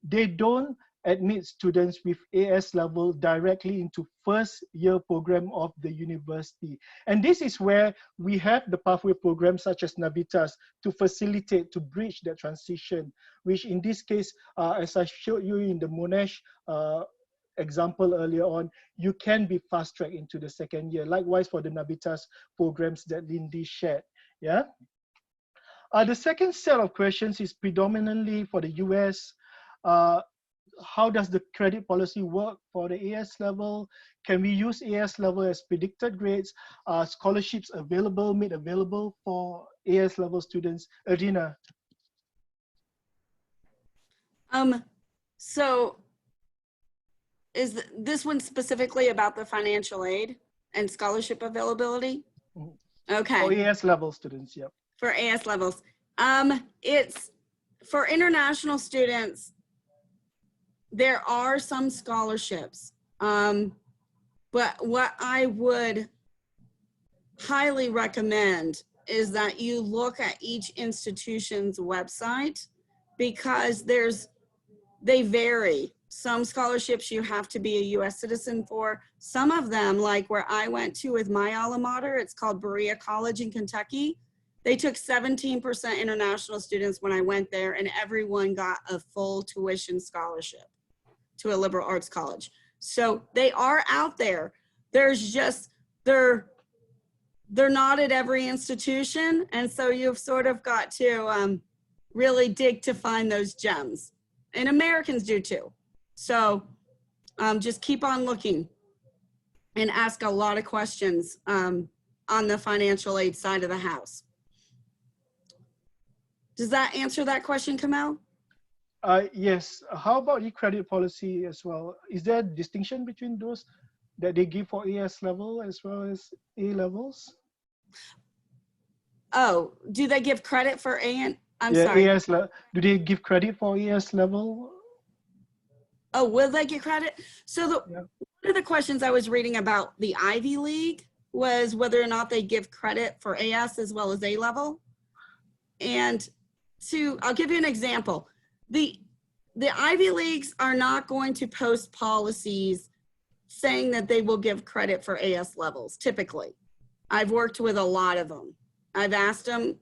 They don't admit students with AS level directly into first year program of the university. And this is where we have the pathway programs such as Navitas to facilitate, to bridge that transition, which in this case, as I showed you in the Monash example earlier on, you can be fast tracked into the second year. Likewise for the Navitas programs that Lindy shared. Yeah. The second set of questions is predominantly for the US. How does the credit policy work for the AS level? Can we use AS level as predicted grades? Scholarships available, made available for AS level students? Adina. So is this one specifically about the financial aid and scholarship availability? Okay. For AS level students, yep. For AS levels. It's for international students, there are some scholarships, but what I would highly recommend is that you look at each institution's website, because they vary. Some scholarships you have to be a US citizen for. Some of them, like where I went to with my alma mater, it's called Berea College in Kentucky. They took 17% international students when I went there, and everyone got a full tuition scholarship to a liberal arts college. So they are out there. There's just, they're not at every institution. And so you've sort of got to really dig to find those gems. And Americans do too. So just keep on looking and ask a lot of questions on the financial aid side of the house. Does that answer that question, Kamel? Yes. How about the credit policy as well? Is there a distinction between those that they give for AS level as well as A levels? Oh, do they give credit for I'm sorry. AS do they give credit for AS level? Oh, will they get credit? So one of the questions I was reading about the Ivy League was whether or not they give credit for AS as well as A level. And I'll give you an example. The Ivy Leagues are not going to post policies saying that they will give credit for AS levels, typically. I've worked with a lot of them. I've asked them,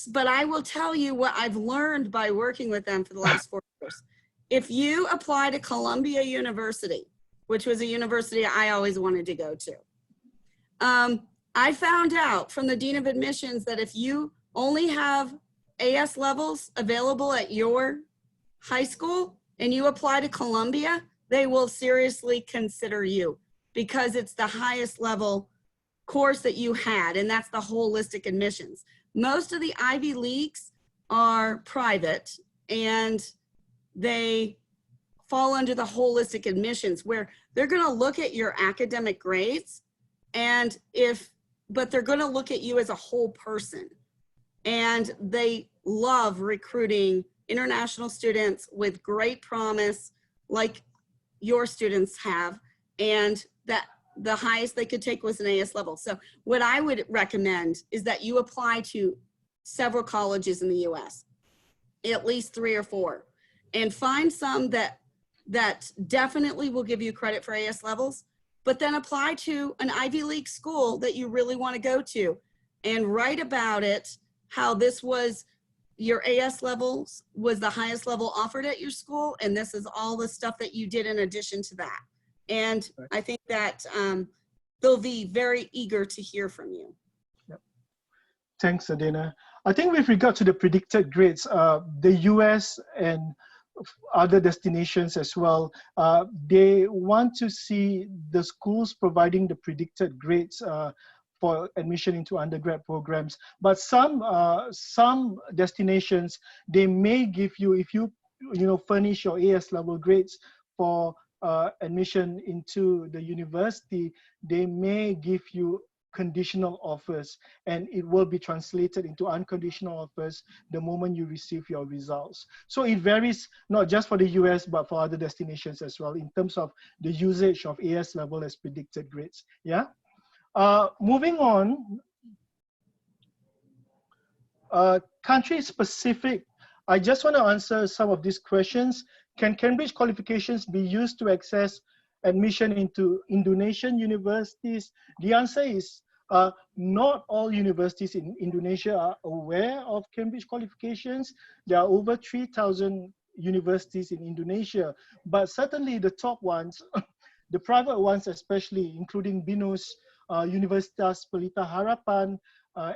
but I will tell you what I've learned by working with them for the last 4 years. If you apply to Columbia University, which was a university I always wanted to go to, I found out from the Dean of Admissions that if you only have AS levels available at your high school and you apply to Columbia, they will seriously consider you because it's the highest level course that you had, and that's the holistic admissions. Most of the Ivy Leagues are private and they fall under the holistic admissions, where they're going to look at your academic grades, and but they're going to look at you as a whole person. And they love recruiting international students with great promise, like your students have, and that the highest they could take was an AS level. So what I would recommend is that you apply to several colleges in the US, at least 3 or 4, and find some that definitely will give you credit for AS levels, but then apply to an Ivy League school that you really want to go to and write about it, how this was your AS levels was the highest level offered at your school, and this is all the stuff that you did in addition to that. And I think that they'll be very eager to hear from you. Yep. Thanks, Adina. I think with regard to the predicted grades, the US and other destinations as well, they want to see the schools providing the predicted grades for admission into undergrad programs. But some destinations, they may give you, if you furnish your AS level grades for admission into the university, they may give you conditional offers, and it will be translated into unconditional offers the moment you receive your results. So it varies not just for the US, but for other destinations as well in terms of the usage of AS level as predicted grades. Yeah. Moving on, country specific, I just want to answer some of these questions. Can Cambridge qualifications be used to access admission into Indonesian universities? The answer is not all universities in Indonesia are aware of Cambridge qualifications. There are over 3,000 universities in Indonesia, but certainly the top ones, the private ones especially, including BINUS, Universitas Pelita Harapan,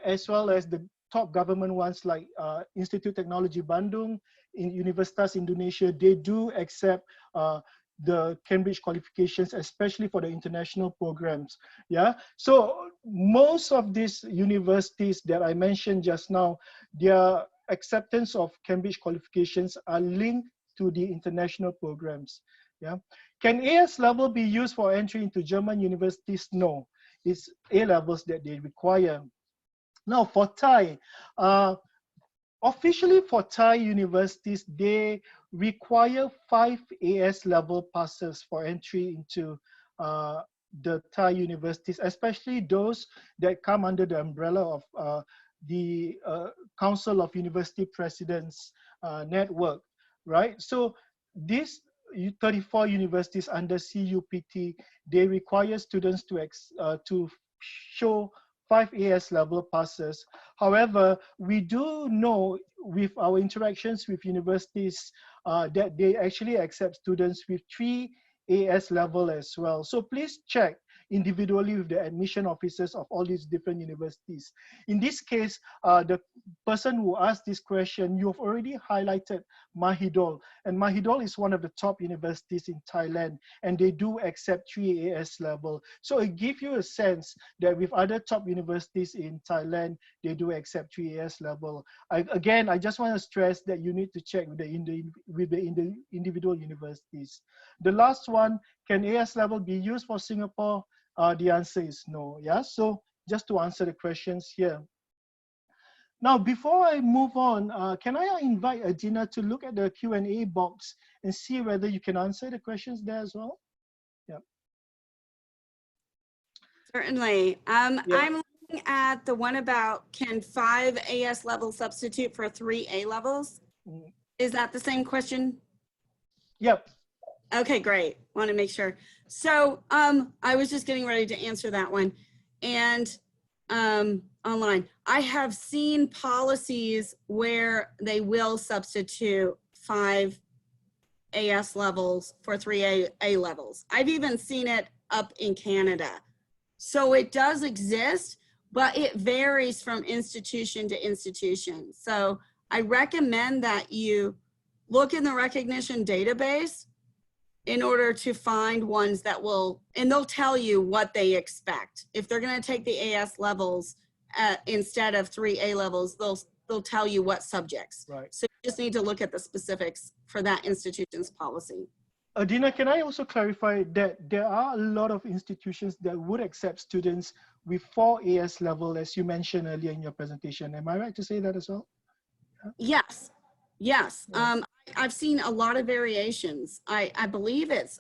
as well as the top government ones like Institute Teknologi Bandung, in Universitas Indonesia, they do accept the Cambridge qualifications, especially for the international programs. Yeah, so most of these universities that I mentioned just now, their acceptance of Cambridge qualifications are linked to the international programs. Yeah, can AS level be used for entry into German universities? No, it's A levels that they require. Now for Thai, officially for Thai universities, they require 5 AS level passes for entry into the Thai universities, especially those that come under the umbrella of the Council of University Presidents network, right? So these 34 universities under CUPT, they require students to show 5 AS level passes. However, we do know with our interactions with universities that they actually accept students with 3 AS level as well. So please check individually with the admission officers of all these different universities. In this case, the person who asked this question, you've already highlighted Mahidol, and Mahidol is one of the top universities in Thailand, and they do accept 3 AS level. So it gives you a sense that with other top universities in Thailand, they do accept 3 AS level. Again, I just want to stress that you need to check with the individual universities. The last one, can AS level be used for Singapore? The answer is no. Yeah, so just to answer the questions here. Now, before I move on, can I invite Adina to look at the Q&A box and see whether you can answer the questions there as well? Yeah. Certainly. Yeah. I'm looking at the one about, can 5 AS levels substitute for 3 A levels? Is that the same question? Yep. Okay, great. Want to make sure. So I was just getting ready to answer that one. And online, I have seen policies where they will substitute 5 AS levels for 3 A levels. I've even seen it up in Canada. So it does exist, but it varies from institution to institution. So I recommend that you look in the recognition database in order to find ones that will, and they'll tell you what they expect. If they're going to take the AS levels instead of 3 A levels, they'll tell you what subjects. Right. So you just need to look at the specifics for that institution's policy. Adina, can I also clarify that there are a lot of institutions that would accept students with 4 AS level, as you mentioned earlier in your presentation. Am I right to say that as well? Yes, yes. Yeah. I've seen a lot of variations. I believe it's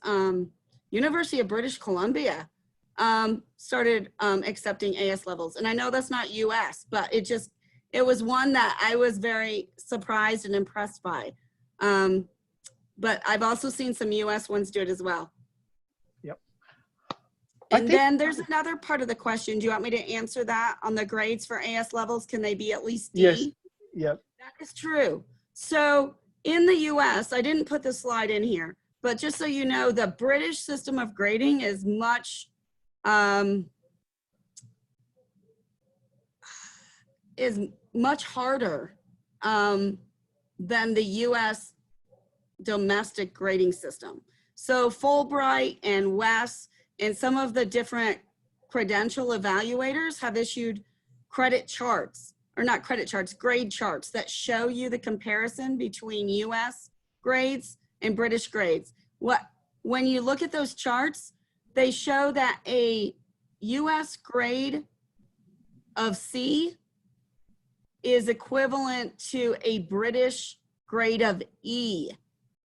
University of British Columbia started accepting AS levels. And I know that's not US, but it was one that I was very surprised and impressed by. But I've also seen some US ones do it as well. Yep. And then there's another part of the question. Do you want me to answer that on the grades for AS levels? Can they be at least D? Yes. Yep. That is true. So in the US, I didn't put the slide in here, but just so you know, the British system of grading is much harder than the US domestic grading system. So Fulbright and WES and some of the different credential evaluators have issued credit charts, or not credit charts, grade charts that show you the comparison between US grades and British grades. When you look at those charts, they show that a US grade of C is equivalent to a British grade of E.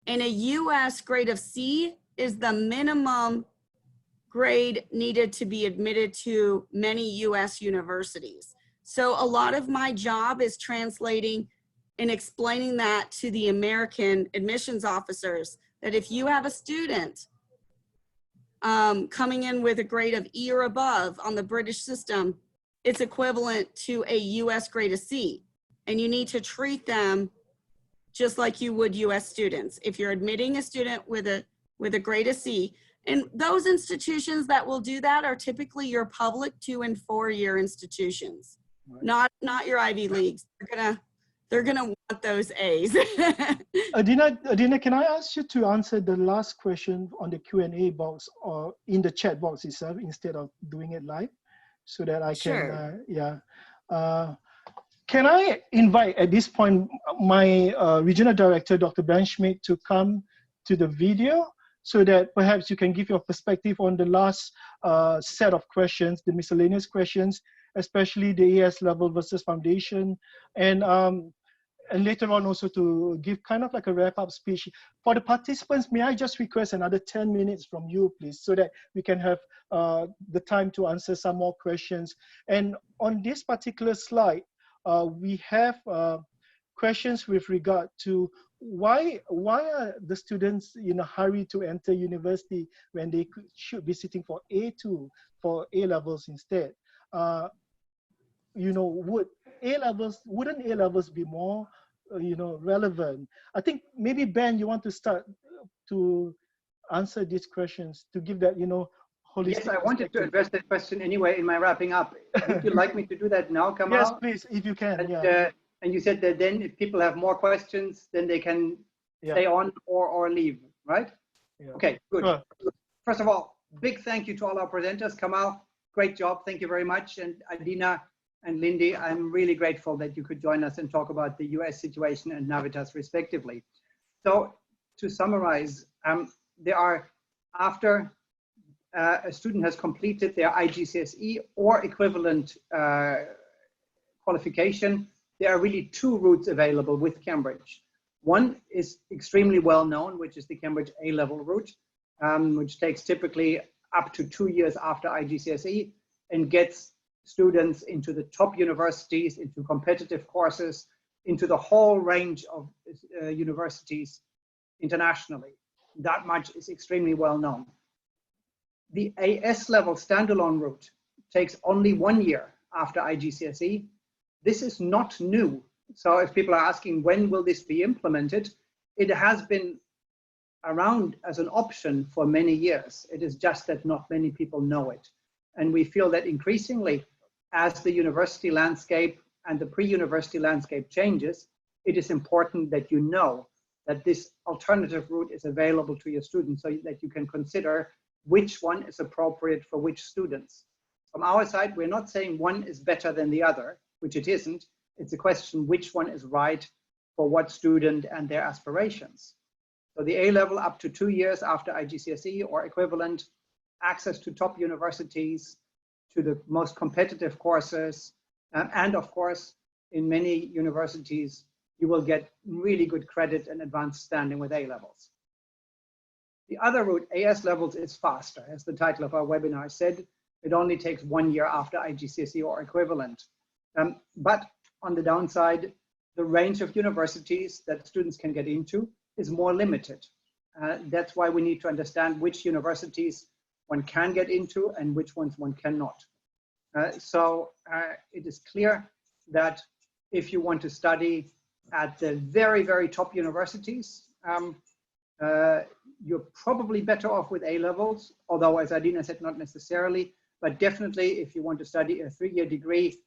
And a US grade of C is the minimum grade needed to be admitted to many US universities. So a lot of my job is translating and explaining that to the American admissions officers, that if you have a student coming in with a grade of E or above on the British system, it's equivalent to a US grade of C. And you need to treat them just like you would US students. If you're admitting a student with a grade of C, and those institutions that will do that are typically your public 2- and 4-year institutions, right. not your Ivy Leagues. They're gonna want those A's. Adina, can I ask you to answer the last question on the Q&A box or in the chat box itself instead of doing it live, so that I can, sure. Can I invite at this point my regional director, Dr. Ben Schmidt, to come to the video so that perhaps you can give your perspective on the last set of questions, the miscellaneous questions, especially the AS level versus foundation, and later on also to give kind of like a wrap-up speech. For the participants, may I just request another 10 minutes from you, please, so that we can have the time to answer some more questions. And on this particular slide, we have questions with regard to why are the students in a hurry to enter university when they should be sitting for A2 for A levels instead? You know, wouldn't A levels be more relevant? I think maybe Ben, you want to start to answer these questions to give that holistic. Yes, I wanted to address that question anyway in my wrapping up. Would you like me to do that now, Kamal? Yes, please, if you can. And you said that then if people have more questions, then they can stay on or leave, right? Yeah. Okay, good. Sure. First of all, big thank you to all our presenters. Kamal, great job. Thank you very much. And Adina and Lindy, I'm really grateful that you could join us and talk about the US situation and Navitas respectively. So to summarize, there are, after a student has completed their IGCSE or equivalent qualification, there are really 2 routes available with Cambridge. One is extremely well known, which is the Cambridge A-level route, which takes typically up to 2 years after IGCSE and gets students into the top universities, into competitive courses, into the whole range of universities internationally. That much is extremely well known. The AS level standalone route takes only 1 year after IGCSE. This is not new. So if people are asking when will this be implemented, it has been around as an option for many years. It is just that not many people know it. And we feel that increasingly, as the university landscape and the pre-university landscape changes, it is important that you know that this alternative route is available to your students so that you can consider which one is appropriate for which students. From our side, we're not saying one is better than the other, which it isn't. It's a question which one is right for what student and their aspirations. So the A level up to 2 years after IGCSE or equivalent, access to top universities, to the most competitive courses, and of course, in many universities, you will get really good credit and advanced standing with A levels. The other route, AS levels, is faster. As the title of our webinar said, it only takes 1 year after IGCSE or equivalent. But on the downside, the range of universities that students can get into is more limited. That's why we need to understand which universities one can get into and which ones one cannot. So it is clear that if you want to study at the very, very top universities, you're probably better off with A levels, although as Adina said, not necessarily, but definitely if you want to study a 3-year degree,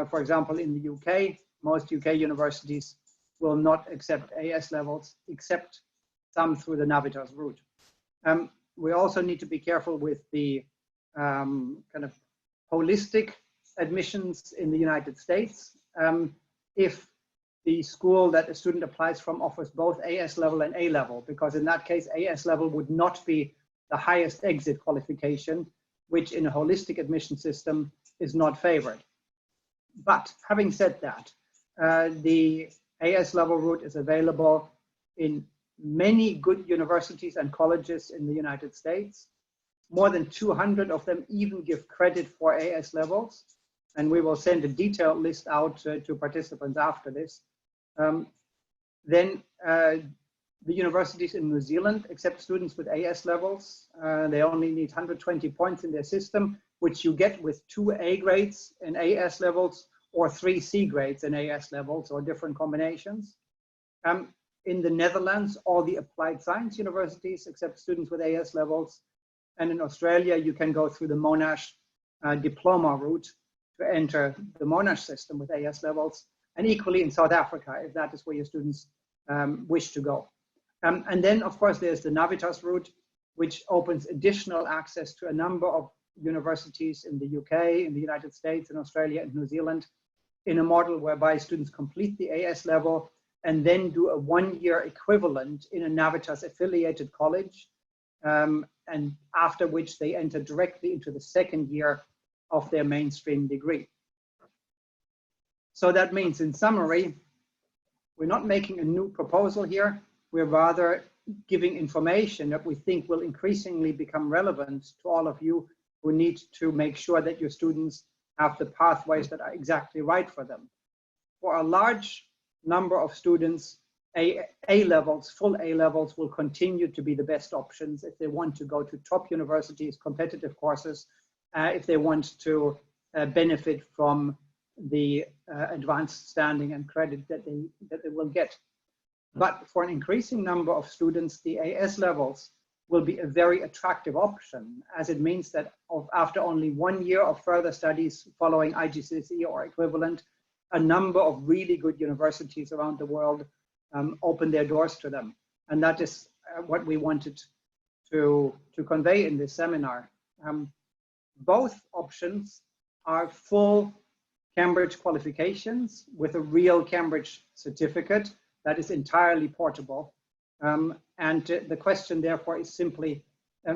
for example, in the UK, most UK universities will not accept AS levels, except some through the Navitas route. We also need to be careful with the kind of holistic admissions in the United States. If the school that a student applies from offers both AS level and A level, because in that case, AS level would not be the highest exit qualification, which in a holistic admission system is not favored. But having said that, the AS level route is available in many good universities and colleges in the United States. More than 200 of them even give credit for AS levels. And we will send a detailed list out to participants after this. Then the universities in New Zealand accept students with AS levels. They only need 120 points in their system, which you get with 2 A grades in AS levels or 3 C grades in AS levels or different combinations. In the Netherlands, all the applied science universities accept students with AS levels. And in Australia, you can go through the Monash diploma route to enter the Monash system with AS levels. And equally in South Africa, if that is where your students wish to go. And then, of course, there's the Navitas route, which opens additional access to a number of universities in the UK, in the United States, in Australia, and New Zealand, in a model whereby students complete the AS level and then do a 1-year equivalent in a Navitas affiliated college, and after which they enter directly into the 2nd year of their mainstream degree. So that means, in summary, we're not making a new proposal here. We're rather giving information that we think will increasingly become relevant to all of you who need to make sure that your students have the pathways that are exactly right for them. For a large number of students, A levels, full A levels will continue to be the best options if they want to go to top universities, competitive courses, if they want to benefit from the advanced standing and credit that they will get. But for an increasing number of students, the AS levels will be a very attractive option, as it means that after only 1 year of further studies following IGCSE or equivalent, a number of really good universities around the world open their doors to them. And that is what we wanted to convey in this seminar. Both options are full Cambridge qualifications with a real Cambridge certificate that is entirely portable. And the question therefore is simply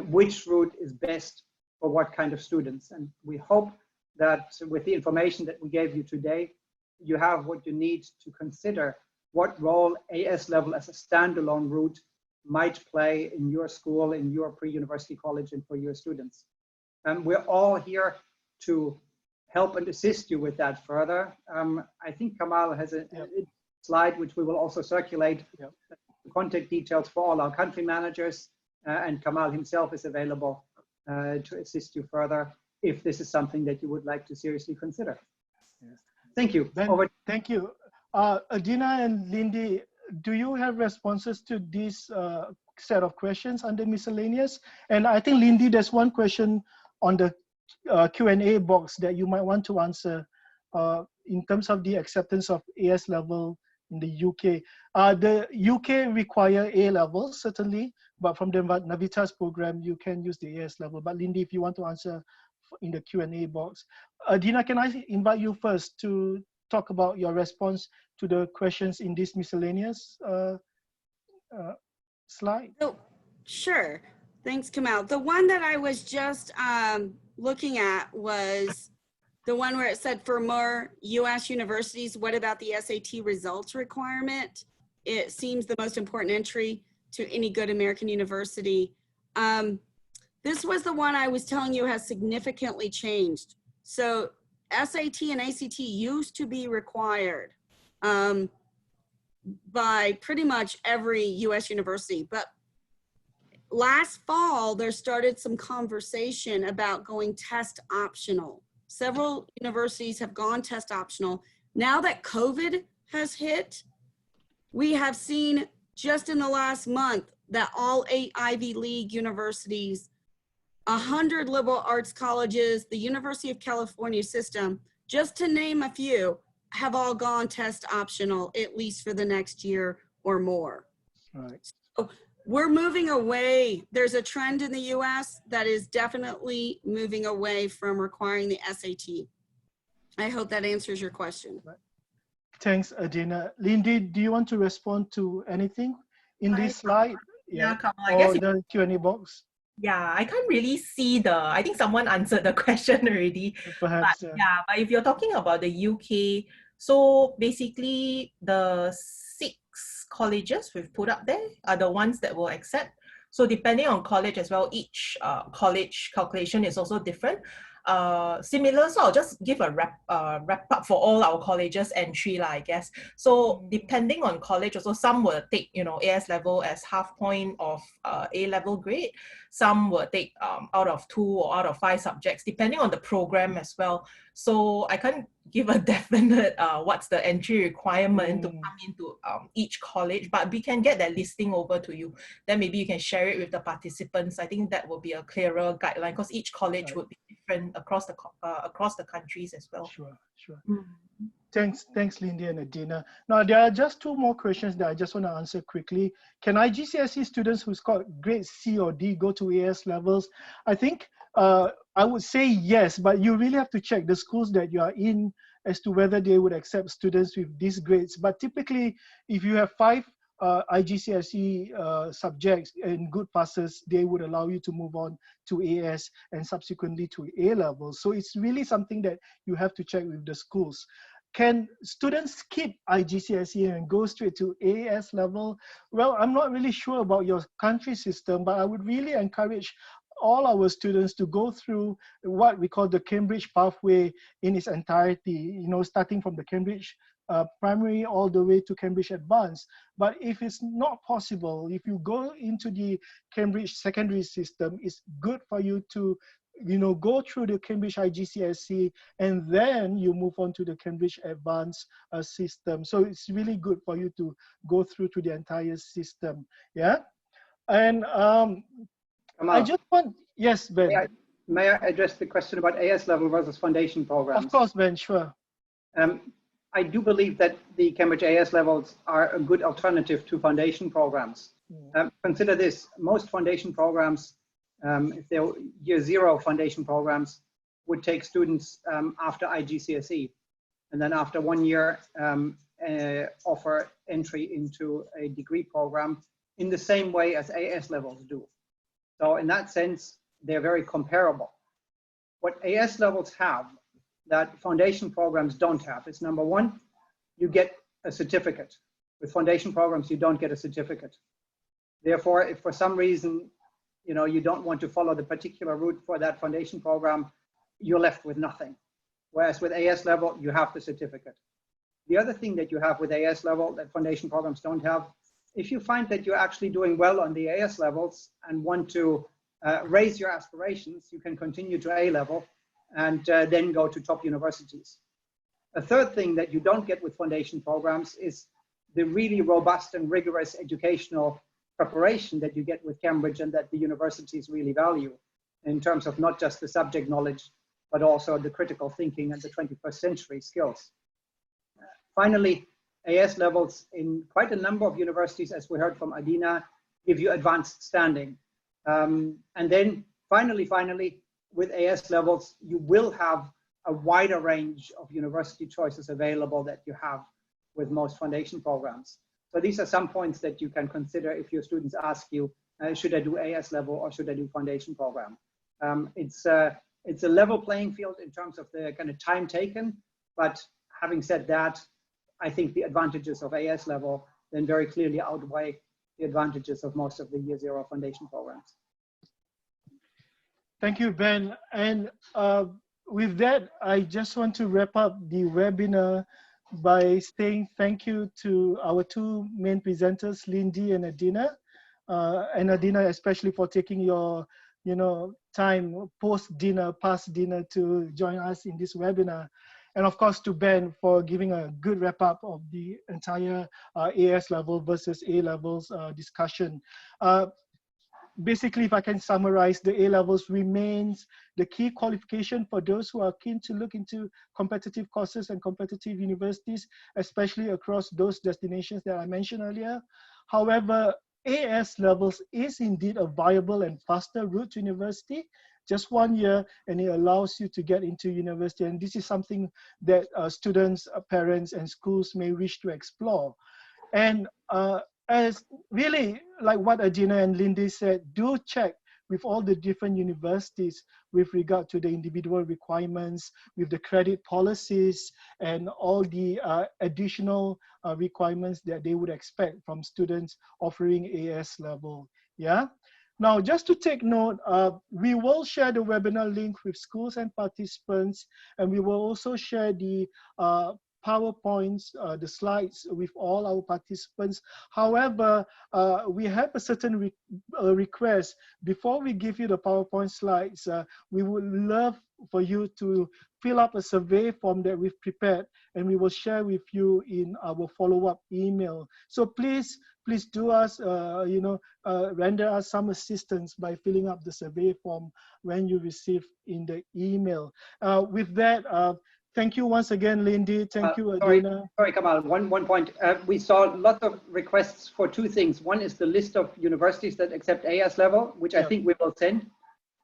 which route is best for what kind of students. And we hope that with the information that we gave you today, you have what you need to consider what role AS level as a standalone route might play in your school, in your pre-university college, and for your students. We're all here to help and assist you with that further. I think Kamal has a slide which we will also circulate, contact details for all our country managers, and Kamal himself is available to assist you further if this is something that you would like to seriously consider. Yes. Thank you. Thank you. Adina and Lindy, do you have responses to this set of questions under miscellaneous? And I think, Lindy, there's one question on the Q&A box that you might want to answer in terms of the acceptance of AS level in the UK. The UK require A levels, certainly, but from the Navitas program, you can use the AS level. But Lindy, if you want to answer in the Q&A box. Dina, can I invite you first to talk about your response to the questions in this miscellaneous slide? Oh, sure. Thanks, Kamal. The one that I was just looking at was the one where it said for more US universities, what about the SAT results requirement? It seems the most important entry to any good American university. This was the one I was telling you has significantly changed. So SAT and ACT used to be required by pretty much every US university, but last fall, there started some conversation about going test optional. Several universities have gone test optional. Now that COVID has hit, we have seen just in the last month that all 8 Ivy League universities, 100 liberal arts colleges, the University of California system, just to name a few, have all gone test optional, at least for the next year or more. Right. So we're moving away. There's a trend in the US that is definitely moving away from requiring the SAT. I hope that answers your question. Thanks, Adina. Lindy, do you want to respond to anything in this slide? Yeah, or I guess the Q&A box? Yeah, I can't really see I think someone answered the question already. Perhaps. But but if you're talking about the UK, so basically the 6 colleges we've put up there are the ones that will accept. So depending on college as well, each college calculation is also different. Similar, so I'll just give a wrap up for all our colleges entry, I guess. So depending on college, also some will take, you know, AS level as half point of A level grade. Some will take out of 2 or out of 5 subjects, depending on the program as well. So I can't give a definite what's the entry requirement to come into each college, but we can get that listing over to you. Then maybe you can share it with the participants. I think that will be a clearer guideline, because each college would be different across the countries as well. Sure. Thanks, Lindy and Adina. Now, there are just 2 more questions that I just want to answer quickly. Can IGCSE students who scored grade C or D go to AS levels? I think I would say yes, but you really have to check the schools that you are in as to whether they would accept students with these grades. But typically, if you have 5 IGCSE subjects and good passes, they would allow you to move on to AS and subsequently to A levels. So it's really something that you have to check with the schools. Can students skip IGCSE and go straight to AS level? Well, I'm not really sure about your country system, but I would really encourage all our students to go through what we call the Cambridge pathway in its entirety, you know, starting from the Cambridge primary all the way to Cambridge Advanced. But if it's not possible, if you go into the Cambridge secondary system, it's good for you to, you know, go through the Cambridge IGCSE and then you move on to the Cambridge Advanced system. So it's really good for you to go through to the entire system. Yeah. And I just want, yes, Ben. May I address the question about AS level versus foundation programs? Of course, Ben, sure. I do believe that the Cambridge AS levels are a good alternative to foundation programs. Consider this: most foundation programs, if they're year 0 foundation programs, would take students after IGCSE, and then after 1 year offer entry into a degree program in the same way as AS levels do. So in that sense, they're very comparable. What AS levels have that foundation programs don't have is, number 1, you get a certificate. With foundation programs, you don't get a certificate. Therefore, if for some reason, you know, you don't want to follow the particular route for that foundation program, you're left with nothing. Whereas with AS level, you have the certificate. The other thing that you have with AS level that foundation programs don't have, if you find that you're actually doing well on the AS levels and want to raise your aspirations, you can continue to A level and then go to top universities. A third thing that you don't get with foundation programs is the really robust and rigorous educational preparation that you get with Cambridge and that the universities really value in terms of not just the subject knowledge, but also the critical thinking and the 21st century skills. Finally, AS levels in quite a number of universities, as we heard from Adina, give you advanced standing. And then finally, with AS levels, you will have a wider range of university choices available that you have with most foundation programs. So these are some points that you can consider if your students ask you, should I do AS level or should I do foundation program? It's a level playing field in terms of the kind of time taken, but having said that, I think the advantages of AS level then very clearly outweigh the advantages of most of the year 0 foundation programs. Thank you, Ben. And with that, I just want to wrap up the webinar by saying thank you to our 2 main presenters, Lindy and Adina especially for taking your, you know, time past dinner to join us in this webinar. And of course to Ben for giving a good wrap up of the entire AS level versus A levels discussion. Basically, if I can summarize, the A levels remains the key qualification for those who are keen to look into competitive courses and competitive universities, especially across those destinations that I mentioned earlier. However, AS levels is indeed a viable and faster route to university, just 1 year, and it allows you to get into university. And this is something that students, parents, and schools may wish to explore. And as really like what Adina and Lindy said, do check with all the different universities with regard to the individual requirements, with the credit policies, and all the additional requirements that they would expect from students offering AS level. Yeah. Now, just to take note, we will share the webinar link with schools and participants, and we will also share the PowerPoints, the slides with all our participants. However, we have a certain request. Before we give you the PowerPoint slides, we would love for you to fill up a survey form that we've prepared, and we will share with you in our follow-up email. So please do us, render us some assistance by filling up the survey form when you receive in the email. With that, thank you once again, Lindy. Thank you, Adina. Sorry, Kamal. One point. We saw lots of requests for two things. One is the list of universities that accept AS level, which I think we will send.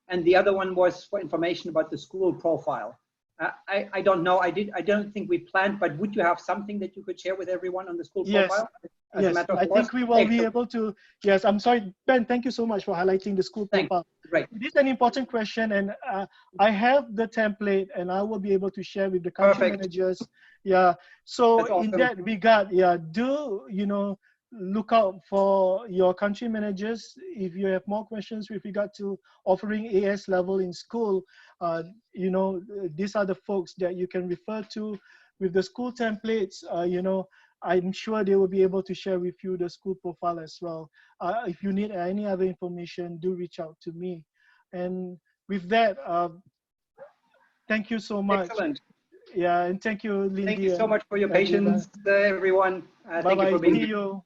And the other one was for information about the school profile. I don't know. I don't think we planned, but would you have something that you could share with everyone on the school profile? Yes, I think we will be able to. Yes, I'm sorry, Ben, thank you so much for highlighting the school profile. Right. It is an important question, and I have the template, and I will be able to share with the country managers. Yeah, so in that regard, do, look out for your country managers. If you have more questions with regard to offering AS level in school, these are the folks that you can refer to with the school templates. I'm sure they will be able to share with you the school profile as well. If you need any other information, do reach out to me. And with that, thank you so much. Excellent. Yeah, and thank you, Lindy. Thank you so much for your patience, everyone. Thank you for being here. See you.